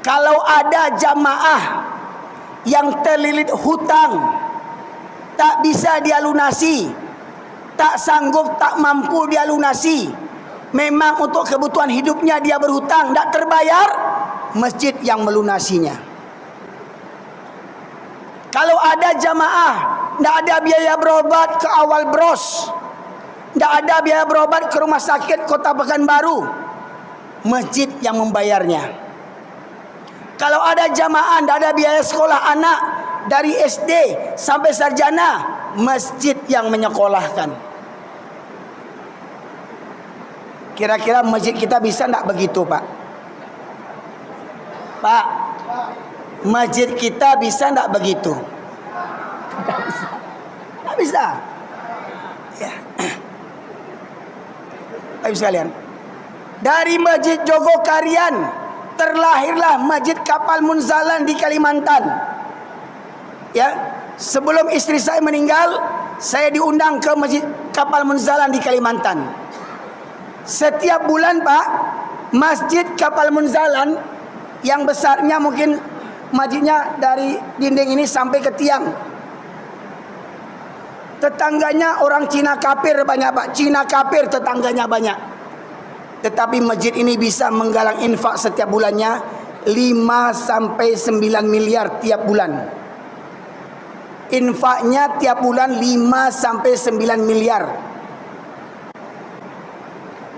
Speaker 2: Kalau ada jamaah yang terlilit hutang, tak bisa dia lunasi, tak sanggup, tak mampu dia lunasi, memang untuk kebutuhan hidupnya dia berhutang, tak terbayar, masjid yang melunasinya. Kalau ada jamaah, tak ada biaya berobat ke Awal Bros, tak ada biaya berobat ke rumah sakit Kota Pekanbaru, masjid yang membayarnya. Kalau ada jamaah, tidak ada biaya sekolah anak dari SD sampai sarjana, masjid yang menyekolahkan. Kira-kira masjid kita bisa tidak begitu, Pak? Pak, masjid kita bisa tidak begitu? Tidak bisa. Bisa. Ya. Baik sekalian. Dari Masjid Jogokarian terlahirlah Masjid Kapal Munzalan di Kalimantan. Ya, sebelum istri saya meninggal, saya diundang ke Masjid Kapal Munzalan di Kalimantan. Setiap bulan, Pak, Masjid Kapal Munzalan yang besarnya mungkin masjidnya dari dinding ini sampai ke tiang. Tetangganya orang Cina kafir banyak, Pak. Cina kafir tetangganya banyak. Tetapi masjid ini bisa menggalang infak setiap bulannya 5 sampai 9 miliar tiap bulan. Infaknya tiap bulan 5 sampai 9 miliar.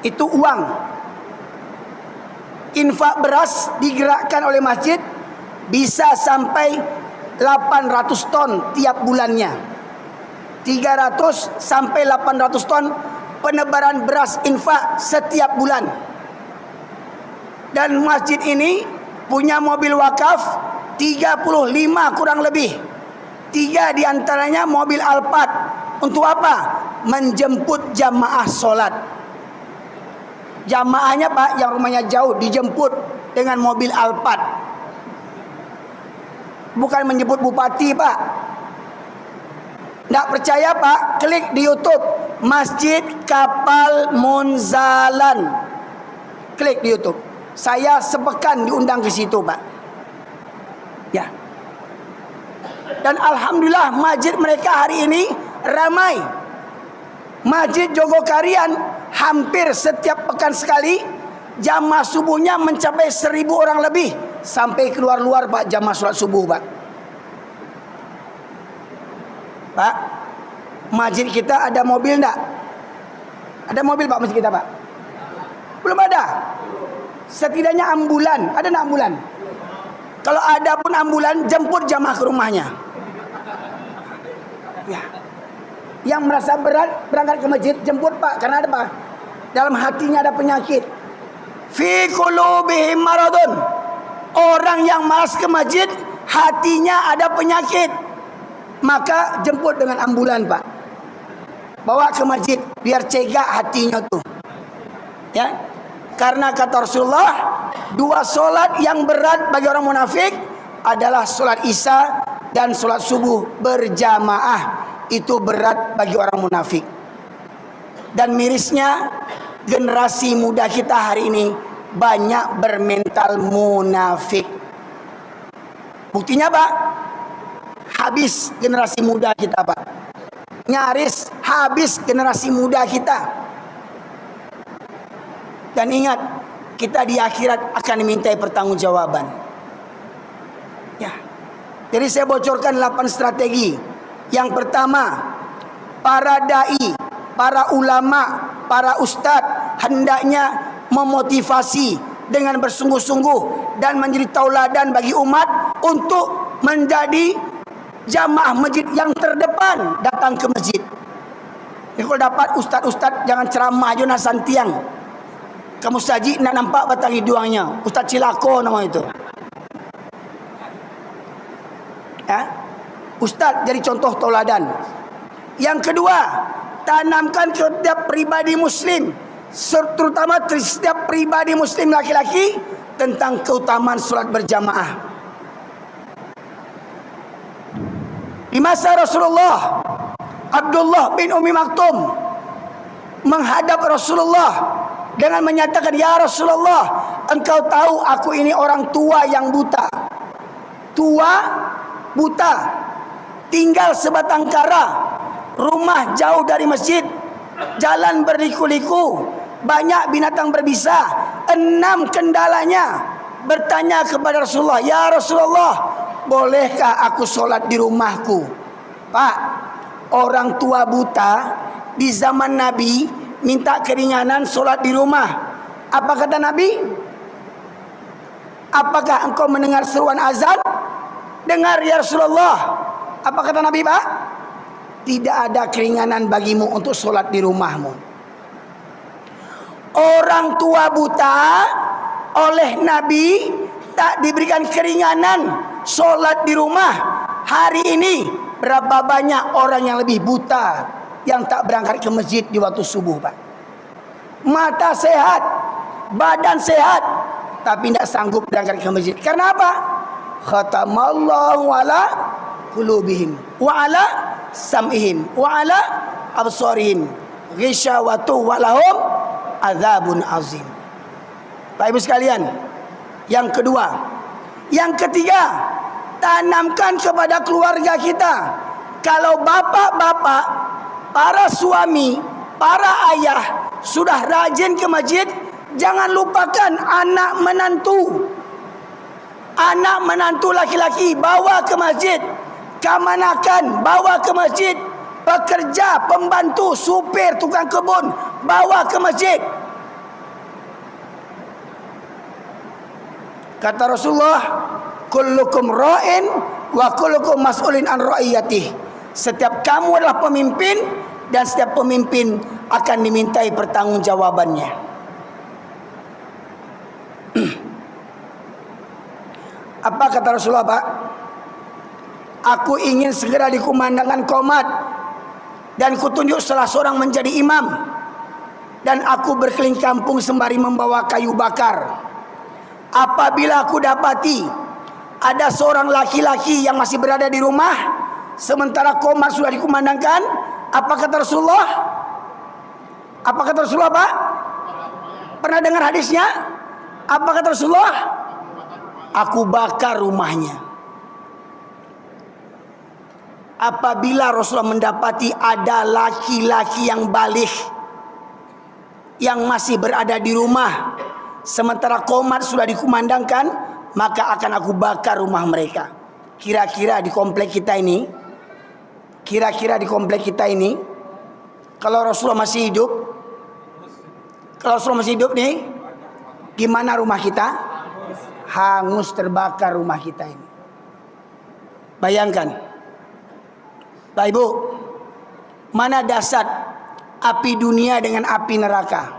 Speaker 2: Itu uang. Infak beras digerakkan oleh masjid bisa sampai 800 ton tiap bulannya. 300 sampai 800 ton penebaran beras infak setiap bulan. Dan masjid ini punya mobil wakaf 35 kurang lebih. 3 diantaranya mobil Alphard. Untuk apa? Menjemput jamaah solat. Jamaahnya, Pak, yang rumahnya jauh dijemput dengan mobil Alphard. Bukan menjemput bupati, Pak. Tidak percaya, Pak? Klik di YouTube Masjid Kapal Munzalan. Klik di YouTube. Saya sepekan diundang ke situ, Pak. Ya. Dan alhamdulillah masjid mereka hari ini ramai. Masjid Jogokarian hampir setiap pekan sekali jamaah subuhnya mencapai 1000 orang lebih. Sampai keluar-luar, Pak, jamaah sholat subuh, Pak. Pak, masjid kita ada mobil enggak? Ada mobil, Pak, masjid kita, Pak? Belum ada. Setidaknya ambulan. Ada enggak ambulan? Kalau ada pun ambulan, jemput jamaah ke rumahnya. Ya. Yang merasa berat berangkat ke masjid, jemput, Pak. Karena ada, Pak, dalam hatinya ada penyakit. Fi qulubihim maradun. Orang yang malas ke masjid, hatinya ada penyakit. Maka jemput dengan ambulan, Pak. Bawa ke masjid biar cegah hatinya tuh. Ya. Karena kata Rasulullah, 2 solat yang berat bagi orang munafik adalah solat Isya dan solat subuh berjamaah. Itu berat bagi orang munafik. Dan mirisnya generasi muda kita hari ini banyak bermental munafik. Buktinya, Pak, habis generasi muda kita, Pak. Nyaris habis generasi muda kita. Dan ingat, kita di akhirat akan dimintai pertanggungjawaban. Ya. Jadi saya bocorkan 8 strategi. Yang pertama, para dai, para ulama, para ustadz hendaknya memotivasi dengan bersungguh-sungguh dan menjadi tauladan bagi umat untuk menjadi jamaah masjid yang terdepan datang ke masjid. Jadi kalau dapat ustadz-ustadz jangan ceramah aja nak santiang. Kamu saji nak nampak batang hidungnya. Ustadz Cilako nama itu. Ya? Ustadz jadi contoh tauladan. Yang kedua, tanamkan setiap pribadi muslim, terutama setiap pribadi muslim laki-laki, tentang keutamaan solat berjamaah. Di masa Rasulullah, Abdullah bin Umi Maktum menghadap Rasulullah dengan menyatakan, "Ya Rasulullah, engkau tahu aku ini orang tua yang buta. Tua, buta. Tinggal sebatang kara, rumah jauh dari masjid, jalan berliku-liku, banyak binatang berbisa, 6 kendalanya." Bertanya kepada Rasulullah, "Ya Rasulullah, bolehkah aku solat di rumahku?" Pak, orang tua buta di zaman Nabi minta keringanan solat di rumah. Apa kata Nabi? Apakah engkau mendengar seruan azan? Dengar, ya Rasulullah. Apa kata Nabi, Pak? Tidak ada keringanan bagimu untuk solat di rumahmu. Orang tua buta oleh Nabi tak diberikan keringanan solat di rumah. Hari ini berapa banyak orang yang lebih buta yang tak berangkat ke masjid di waktu subuh, Pak. Mata sehat, badan sehat, tapi tidak sanggup berangkat ke masjid. Karena apa? Khatamallahu ala qulubihim wa ala sam'ihim wa ala absarihim ghisyawatu wa lahum adzabun azim. Bapak Ibu sekalian, yang kedua, yang ketiga, tanamkan kepada keluarga kita. Kalau bapak-bapak, para suami, para ayah sudah rajin ke masjid, jangan lupakan anak menantu. Anak menantu laki-laki bawa ke masjid, kamanakan bawa ke masjid, pekerja, pembantu, supir, tukang kebun bawa ke masjid. Kata Rasulullah, kullukum ra'in wa kullukum mas'ulin an ra'iyatih. Setiap kamu adalah pemimpin dan setiap pemimpin akan dimintai pertanggungjawabannya. Apa kata Rasulullah, Pak? Aku ingin segera dikumandangkan qomat dan kutunjuk salah seorang menjadi imam, dan aku berkeliling kampung sembari membawa kayu bakar. Apabila aku dapati ada seorang laki-laki yang masih berada di rumah sementara qomat sudah dikumandangkan, apa kata Rasulullah? Apa kata Rasulullah, Pak? Pernah dengar hadisnya? Apa kata Rasulullah? Aku bakar rumahnya. Apabila Rasulullah mendapati ada laki-laki yang balik yang masih berada di rumah sementara qomat sudah dikumandangkan, maka akan aku bakar rumah mereka. Kira-kira di komplek kita ini, kalau Rasulullah masih hidup, nih, gimana rumah kita? Hangus, terbakar rumah kita ini. Bayangkan, Bapak Ibu, mana dasar api dunia dengan api neraka?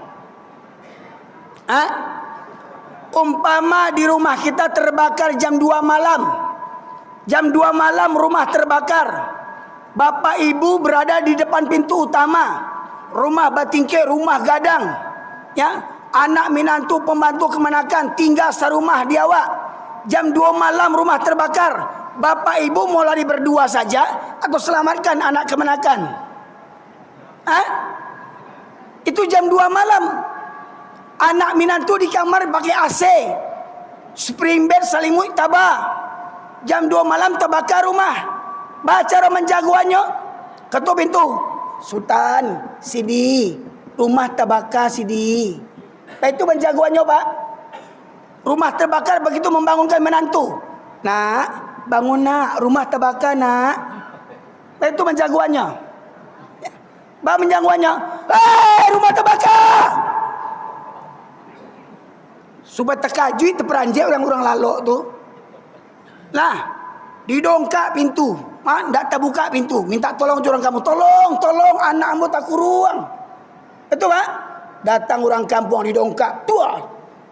Speaker 2: Umpama di rumah kita terbakar jam 2 malam. Jam 2 malam rumah terbakar. Bapak Ibu berada di depan pintu utama. Rumah batingke, rumah gadang. Ya, anak minantu pembantu kemanakan, tinggal serumah di awak. Jam 2 malam rumah terbakar. Bapak Ibu mau lari berdua saja atau selamatkan anak kemanakan? Itu jam 2 malam. Anak minantu di kamar pakai AC, spring bed, selimut tabah. Jam 2 malam terbakar rumah. Baca roman jagoannya, ketuk pintu. Sultan, Sidi, rumah terbakar Sidi. Itu menjagoannya, Pak. Rumah terbakar begitu membangunkan menantu. Nak, bangun nak, rumah terbakar nak. Itu menjagoannya. Bah menjagoannya, rumah terbakar. Supaya terkajut terperanjat orang-orang lalok tu. Lah, didongkak pintu. Tak terbuka pintu. Minta tolong orang kamu. Tolong anakmu tak kurang. Betul, Pak? Datang orang kampung didongkak. Tuah.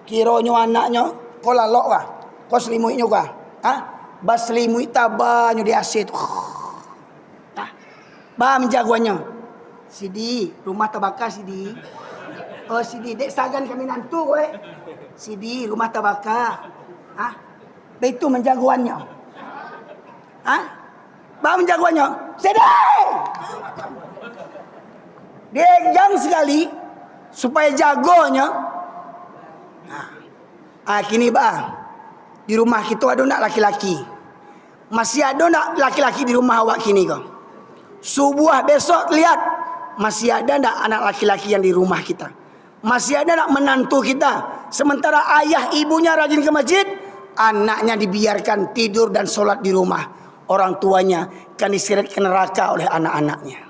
Speaker 2: Kiranya anaknya. Kau lalok kah? Kau selimutnya kah? Bas selimut tabahnya di asyik. Bah menjagoannya. Sidi, rumah terbakar Sidi. Oh Sidi, dek sagan kami nantu kowe. Sidi, rumah terbakar. Itu menjagoannya. Bah menjagoannya. Sidi! Dia yang sekali supaya jagonya. Kini bah, di rumah kita ada nak laki-laki. Masih ada nak laki-laki di rumah awak kini kau? Subuh besok lihat masih ada nak anak laki-laki yang di rumah kita? Masih ada nak menantu kita? Sementara ayah ibunya rajin ke masjid, anaknya dibiarkan tidur dan sholat di rumah. Orang tuanya kan diseret ke neraka oleh anak-anaknya.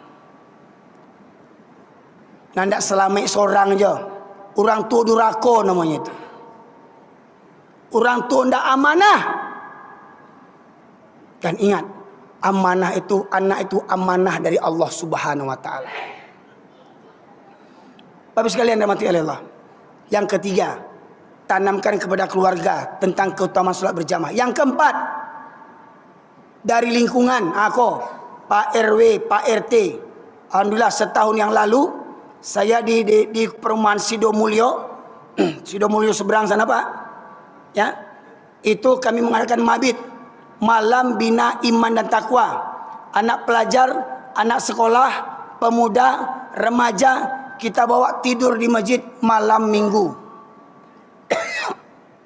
Speaker 2: Nandak selamat seorang je. Orang tua durako namanya itu. Orang tua ndak amanah. Dan ingat, amanah itu, anak itu amanah dari Allah Subhanahu wa taala. Bapak sekalian dirahmati Allah. Yang ketiga, tanamkan kepada keluarga tentang keutamaan salat berjamaah. Yang keempat, dari lingkungan, Pak RW, Pak RT. Alhamdulillah setahun yang lalu saya di perumahan Sidomulyo, Sidomulyo seberang sana Pak. Ya, itu kami mengadakan mabit, malam bina iman dan takwa. Anak pelajar, anak sekolah, pemuda, remaja, kita bawa tidur di masjid malam minggu.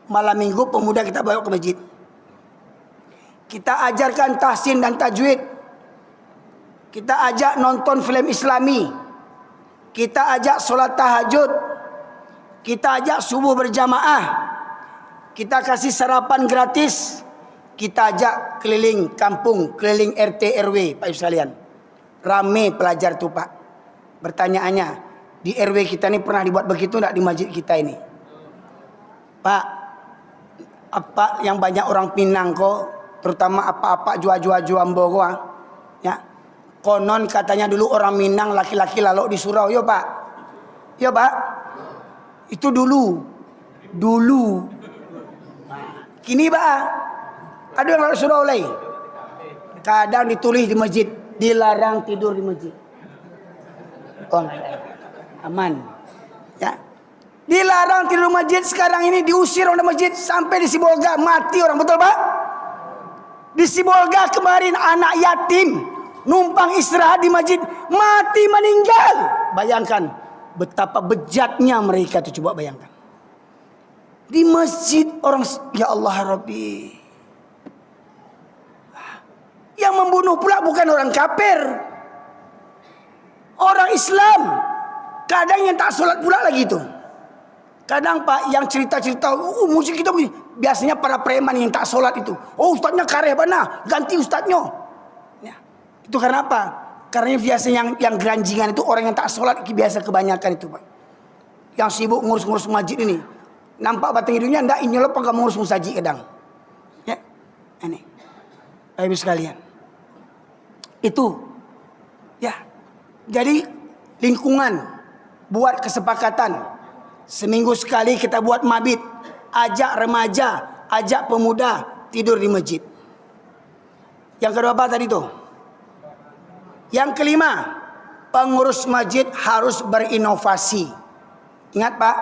Speaker 2: Malam minggu pemuda kita bawa ke masjid. Kita ajarkan tahsin dan tajwid. Kita ajak nonton film Islami. Kita ajak solat tahajud. Kita ajak subuh berjamaah. Kita kasih sarapan gratis. Kita ajak keliling kampung, keliling RT RW, Pak Ibu sekalian. Rame pelajar tu Pak. Pertanyaannya, di RW kita ini pernah dibuat begitu enggak di masjid kita ini? Pak, apa yang banyak orang Pinang kok, terutama apa-apa jual-jual Ambo kok, ya. Konon katanya dulu orang Minang laki-laki lalok di surau, yo Pak. Yo Pak. Itu dulu. Kini Pak, ada yang lalok surau lagi. Kadang ditulis di masjid, dilarang tidur di masjid. Oh, aman. Ya. Dilarang tidur di masjid, sekarang ini diusir orang masjid sampai di Sibolga mati orang, betul Pak? Di Sibolga kemarin anak yatim numpang istirahat di masjid mati meninggal. Bayangkan betapa bejatnya mereka itu, coba bayangkan. Di masjid orang, ya Allah Rabbi. Yang membunuh pula bukan orang kafir, orang Islam. Kadang yang tak solat pula lagi itu. Kadang Pak yang cerita-cerita, musik kita begini. Biasanya para preman yang tak solat itu. Oh ustaznya kareh mana, ganti ustaznya. Ya. Itu karena apa? Karena biasanya yang geranjingan itu orang yang tak solat biasa kebanyakan itu Pak. Yang sibuk ngurus-ngurus masjid ini. Nampak batang hidungnya ndak inyolop apa ngurus musaji kadang. Ya. Ini. Bapak Ibu sekalian. Itu. Ya. Jadi lingkungan buat kesepakatan. Seminggu sekali kita buat mabit. Ajak remaja, ajak pemuda tidur di masjid. Yang kedua apa tadi tuh? Yang kelima, pengurus masjid harus berinovasi. Ingat Pak,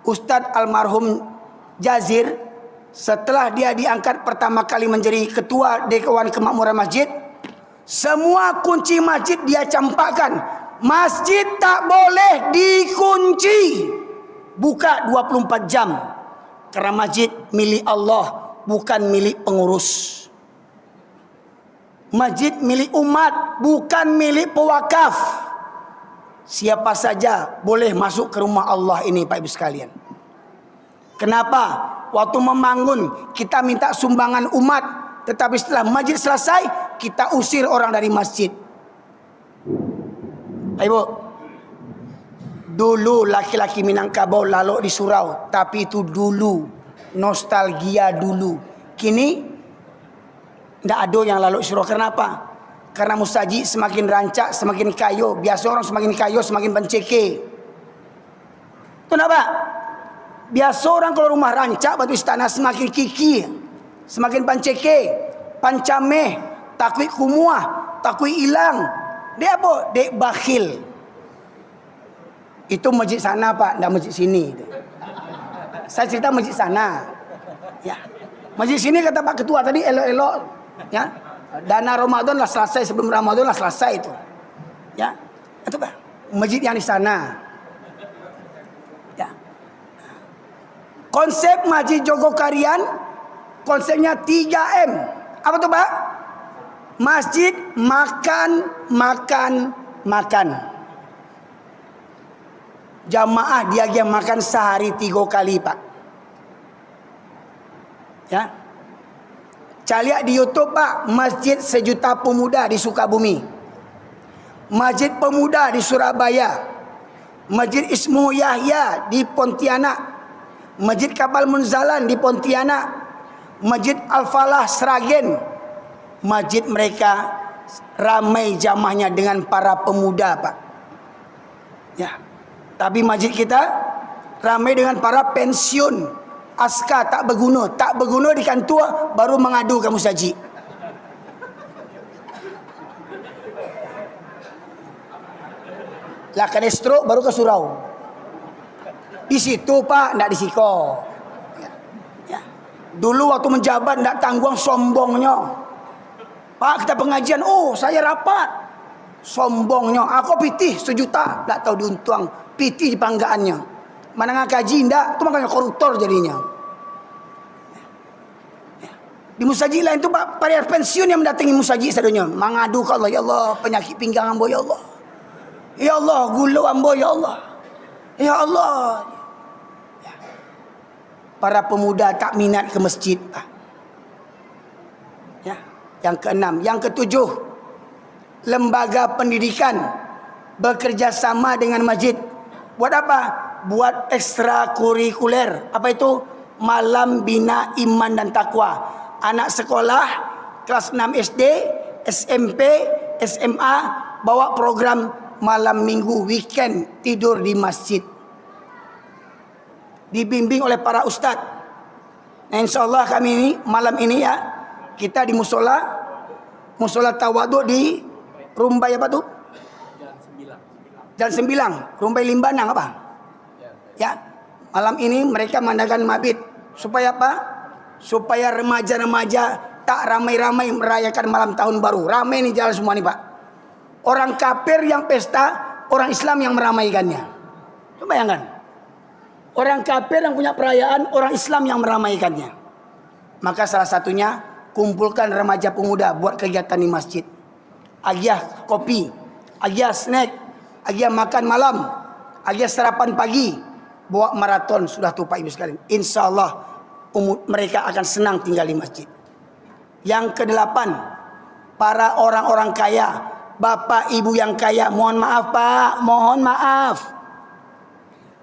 Speaker 2: Ustadz almarhum Jazir, setelah dia diangkat pertama kali menjadi ketua Dewan Kemakmuran Masjid, semua kunci masjid dia campakkan. Masjid tak boleh dikunci. Buka 24 jam. Karena masjid milik Allah, bukan milik pengurus. Masjid milik umat, bukan milik pewakaf. Siapa saja boleh masuk ke rumah Allah ini Pak Ibu sekalian. Kenapa? Waktu membangun kita minta sumbangan umat, tetapi setelah masjid selesai kita usir orang dari masjid. Pak Ibu, dulu laki-laki Minangkabau lalu di surau, tapi itu dulu, nostalgia dulu. Kini tidak ada yang lalu di surau. Kenapa? Karena musaji semakin rancak, semakin kayo. Biasa orang semakin kayo, semakin panceke. Kenapa? Biasa orang kalau rumah rancak, batu istana semakin kiki, semakin panceke, pancameh, takwi kumuah, takwi ilang. Dia apa? Dek bakhil. Itu masjid sana Pak, tidak masjid sini. Saya cerita masjid sana. Ya. Masjid sini kata Pak Ketua tadi elok-elok. Ya. Dana Ramadan lah selesai, sebelum Ramadan lah selesai itu. Ya. Itu Pak. Masjid yang di sana. Ya. Konsep Masjid Jogokarian, konsepnya 3M. Apa tuh Pak? Masjid makan, makan, makan. Jamaah dia makan sehari 3 kali Pak. Ya. Cari lihat di YouTube Pak, Masjid Sejuta Pemuda di Sukabumi, Masjid Pemuda di Surabaya, Masjid Ismu Yahya di Pontianak, Masjid Kapal Munzalan di Pontianak, Masjid Al-Falah Sragen. Masjid mereka ramai jamaahnya dengan para pemuda Pak. Ya. Tapi masjid kita ramai dengan para pensiun. Askar tak berguna di kantor baru mengadu kamu saji. Lah kena stroke baru ke surau. Di situ Pak, ndak di Siko. Ya. Dulu waktu menjabat ndak tanggung sombongnya. Pak kita pengajian, oh saya rapat. Sombongnya, aku pitih 1 juta, ndak tahu diuntung. Pitih di panggaannya. Mana ngaji ndak, itu makanya koruptor jadinya. Di musajid lain tu Pak, para pensiun yang mendatangi musajid sadonya mengadu ke Allah, ya Allah penyakit pinggang ambo ya Allah. Ya Allah gula ambo ya Allah. Ya Allah. Para pemuda tak minat ke masjid. Ya. Yang keenam, yang ketujuh, lembaga pendidikan bekerja sama dengan masjid. Buat apa? Buat ekstrakurikuler. Apa itu? Malam bina iman dan takwa. Anak sekolah kelas 6 SD, SMP, SMA bawa program malam minggu weekend tidur di masjid. Dibimbing oleh para ustadz. Nah, insyaallah kami ini malam ini ya kita di musola tawaduk di Rumbai apa tuh? Jalan Sembilang, Rumbai Limbanang apa? Ya, malam ini mereka mengadakan mabit supaya apa? Supaya remaja-remaja tak ramai-ramai merayakan malam tahun baru. Ramai nih jalan semua nih Pak. Orang kafir yang pesta, orang Islam yang meramaikannya. Coba bayangkan. Orang kafir yang punya perayaan, orang Islam yang meramaikannya. Maka salah satunya kumpulkan remaja pemuda buat kegiatan di masjid. Agiah kopi, agiah snack, agiah makan malam, agiah sarapan pagi. Bawa maraton sudah tuh Pak Ibu sekalian. Insya Allah mereka akan senang tinggal di masjid. Yang kedelapan, para orang-orang kaya, bapak ibu yang kaya, mohon maaf Pak, mohon maaf.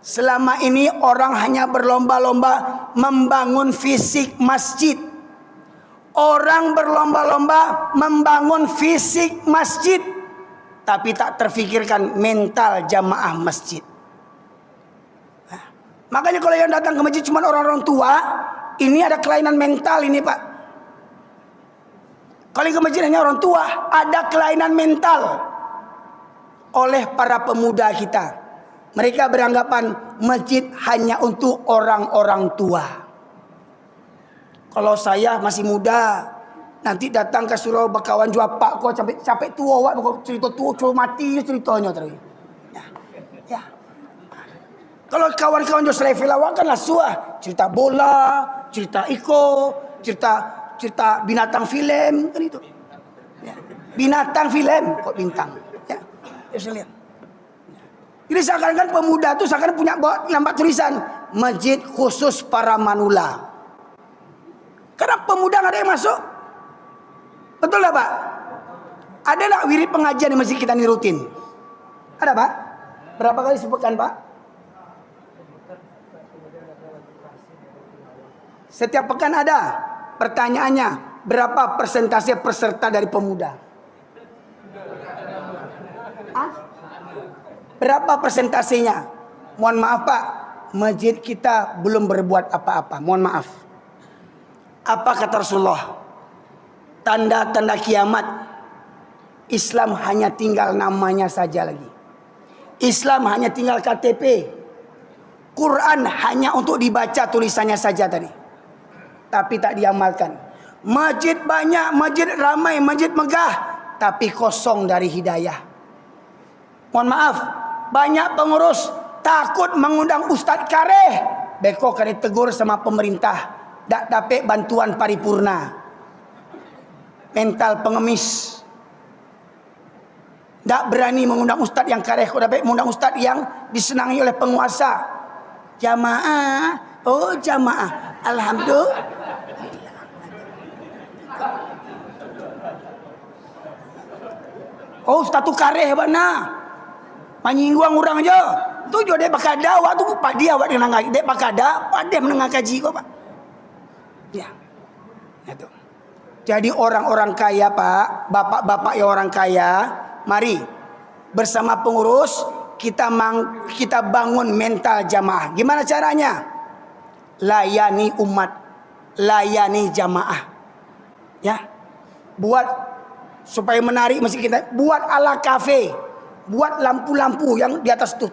Speaker 2: Selama ini orang hanya berlomba-lomba membangun fisik masjid. Orang berlomba-lomba membangun fisik masjid, tapi tak terfikirkan mental jamaah masjid. Makanya kalau yang datang ke masjid cuma orang-orang tua, ini ada kelainan mental ini Pak. Kalau ke masjid hanya orang tua, ada kelainan mental oleh para pemuda kita. Mereka beranggapan masjid hanya untuk orang-orang tua. Kalau saya masih muda, nanti datang ke surau bakawan jua Pak kau capek tua wak cerita tua cuma mati ceritanya terus. Ya. Kalau kawan-kawan jua selevel awak kan lah suah cerita bola, cerita cerita binatang film kan itu. Ya. Binatang film kok bintang. Ya. Saya lihat. Jadi seakan-akan pemuda itu seakan punya lambat tulisan masjid khusus para manula. Karena pemuda nggak ada yang masuk. Betul lah Pak? Ada nggak wirid pengajian di masjid kita ini rutin? Ada Pak? Berapa kali sebutkan Pak? Setiap pekan ada. Pertanyaannya, berapa persentase peserta dari pemuda? Hah? Berapa persentasenya? Mohon maaf Pak, masjid kita belum berbuat apa-apa. Mohon maaf. Apa kata Rasulullah? Tanda-tanda kiamat. Islam hanya tinggal namanya saja lagi. Islam hanya tinggal KTP. Quran hanya untuk dibaca tulisannya saja tadi. Tapi tak diamalkan. Masjid banyak, masjid ramai, masjid megah. Tapi kosong dari hidayah. Mohon maaf, banyak pengurus takut mengundang Ustadz Kareh. Beko kena tegur sama pemerintah. Tak dapat bantuan paripurna. Mental pengemis. Tak berani mengundang Ustadz yang Kareh. Kau dapat mengundang Ustadz yang disenangi oleh penguasa. Jamaah. Oh jamaah. Alhamdulillah. Oh Ustadz tu Kareh mana? Menyinggung orang aja. Tu jo dek pakada awak tu pak dia awak dengan ngaji. Dek pakada, pak dia menengah kaji kau Pak. Ya. Itu. Jadi orang-orang kaya Pak, bapak-bapak yang orang kaya, mari bersama pengurus kita bangun mental jamaah. Gimana caranya? Layani umat, layani jamaah. Ya. Buat supaya menarik masjid kita, buat ala kafe. buat lampu-lampu yang di atas itu.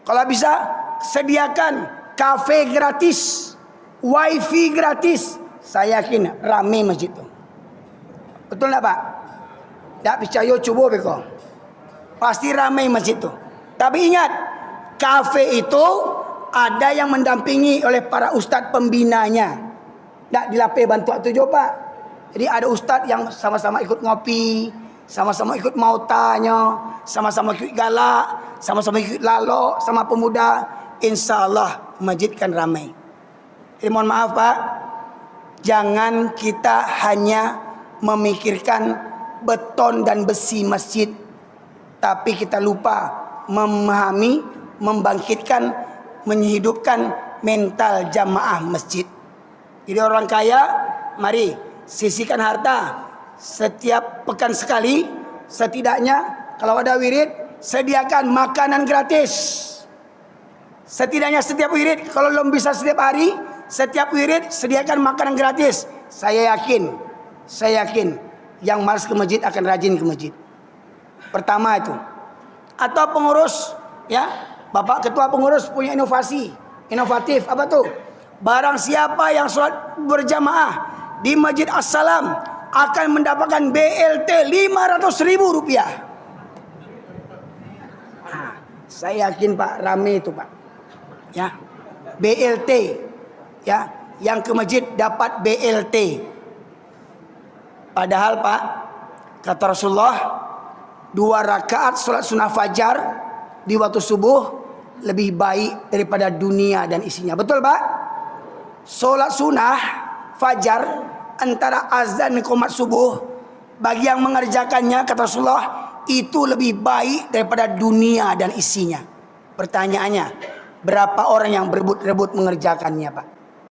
Speaker 2: Kalau bisa sediakan kafe gratis, wifi gratis. Saya yakin ramai masjid itu. Betul tak Pak? Tak percaya coba beko. Pasti ramai masjid itu. Tapi ingat, kafe itu ada yang mendampingi oleh para ustadz pembinanya. Tak dilapih bantu tu jo Pak. Jadi ada ustadz yang sama-sama ikut ngopi, sama-sama ikut mautanya, sama-sama ikut galak, sama-sama ikut lalok sama pemuda. InsyaAllah masjid kan ramai. Jadi mohon maaf Pak, jangan kita hanya memikirkan beton dan besi masjid, tapi kita lupa memahami, membangkitkan, menghidupkan mental jamaah masjid. Jadi orang kaya, mari sisihkan harta setiap pekan sekali, setidaknya kalau ada wirid sediakan makanan gratis. Setidaknya setiap wirid, kalau belum bisa setiap hari, setiap wirid sediakan makanan gratis. Saya yakin yang malas ke masjid akan rajin ke masjid. Pertama itu. Atau pengurus, ya, Bapak ketua pengurus punya inovatif apa tuh? Barang siapa yang sholat berjamaah di Masjid As-Salam akan mendapatkan BLT Rp500.000. Nah, saya yakin Pak, rame itu Pak. Ya, BLT, ya, yang ke masjid dapat BLT. Padahal Pak, kata Rasulullah, 2 rakaat sholat sunnah fajar di waktu subuh lebih baik daripada dunia dan isinya. Betul Pak? Sholat sunnah fajar antara azan dan qomat subuh, bagi yang mengerjakannya kata Rasulullah itu lebih baik daripada dunia dan isinya. Pertanyaannya, berapa orang yang berebut-rebut mengerjakannya Pak?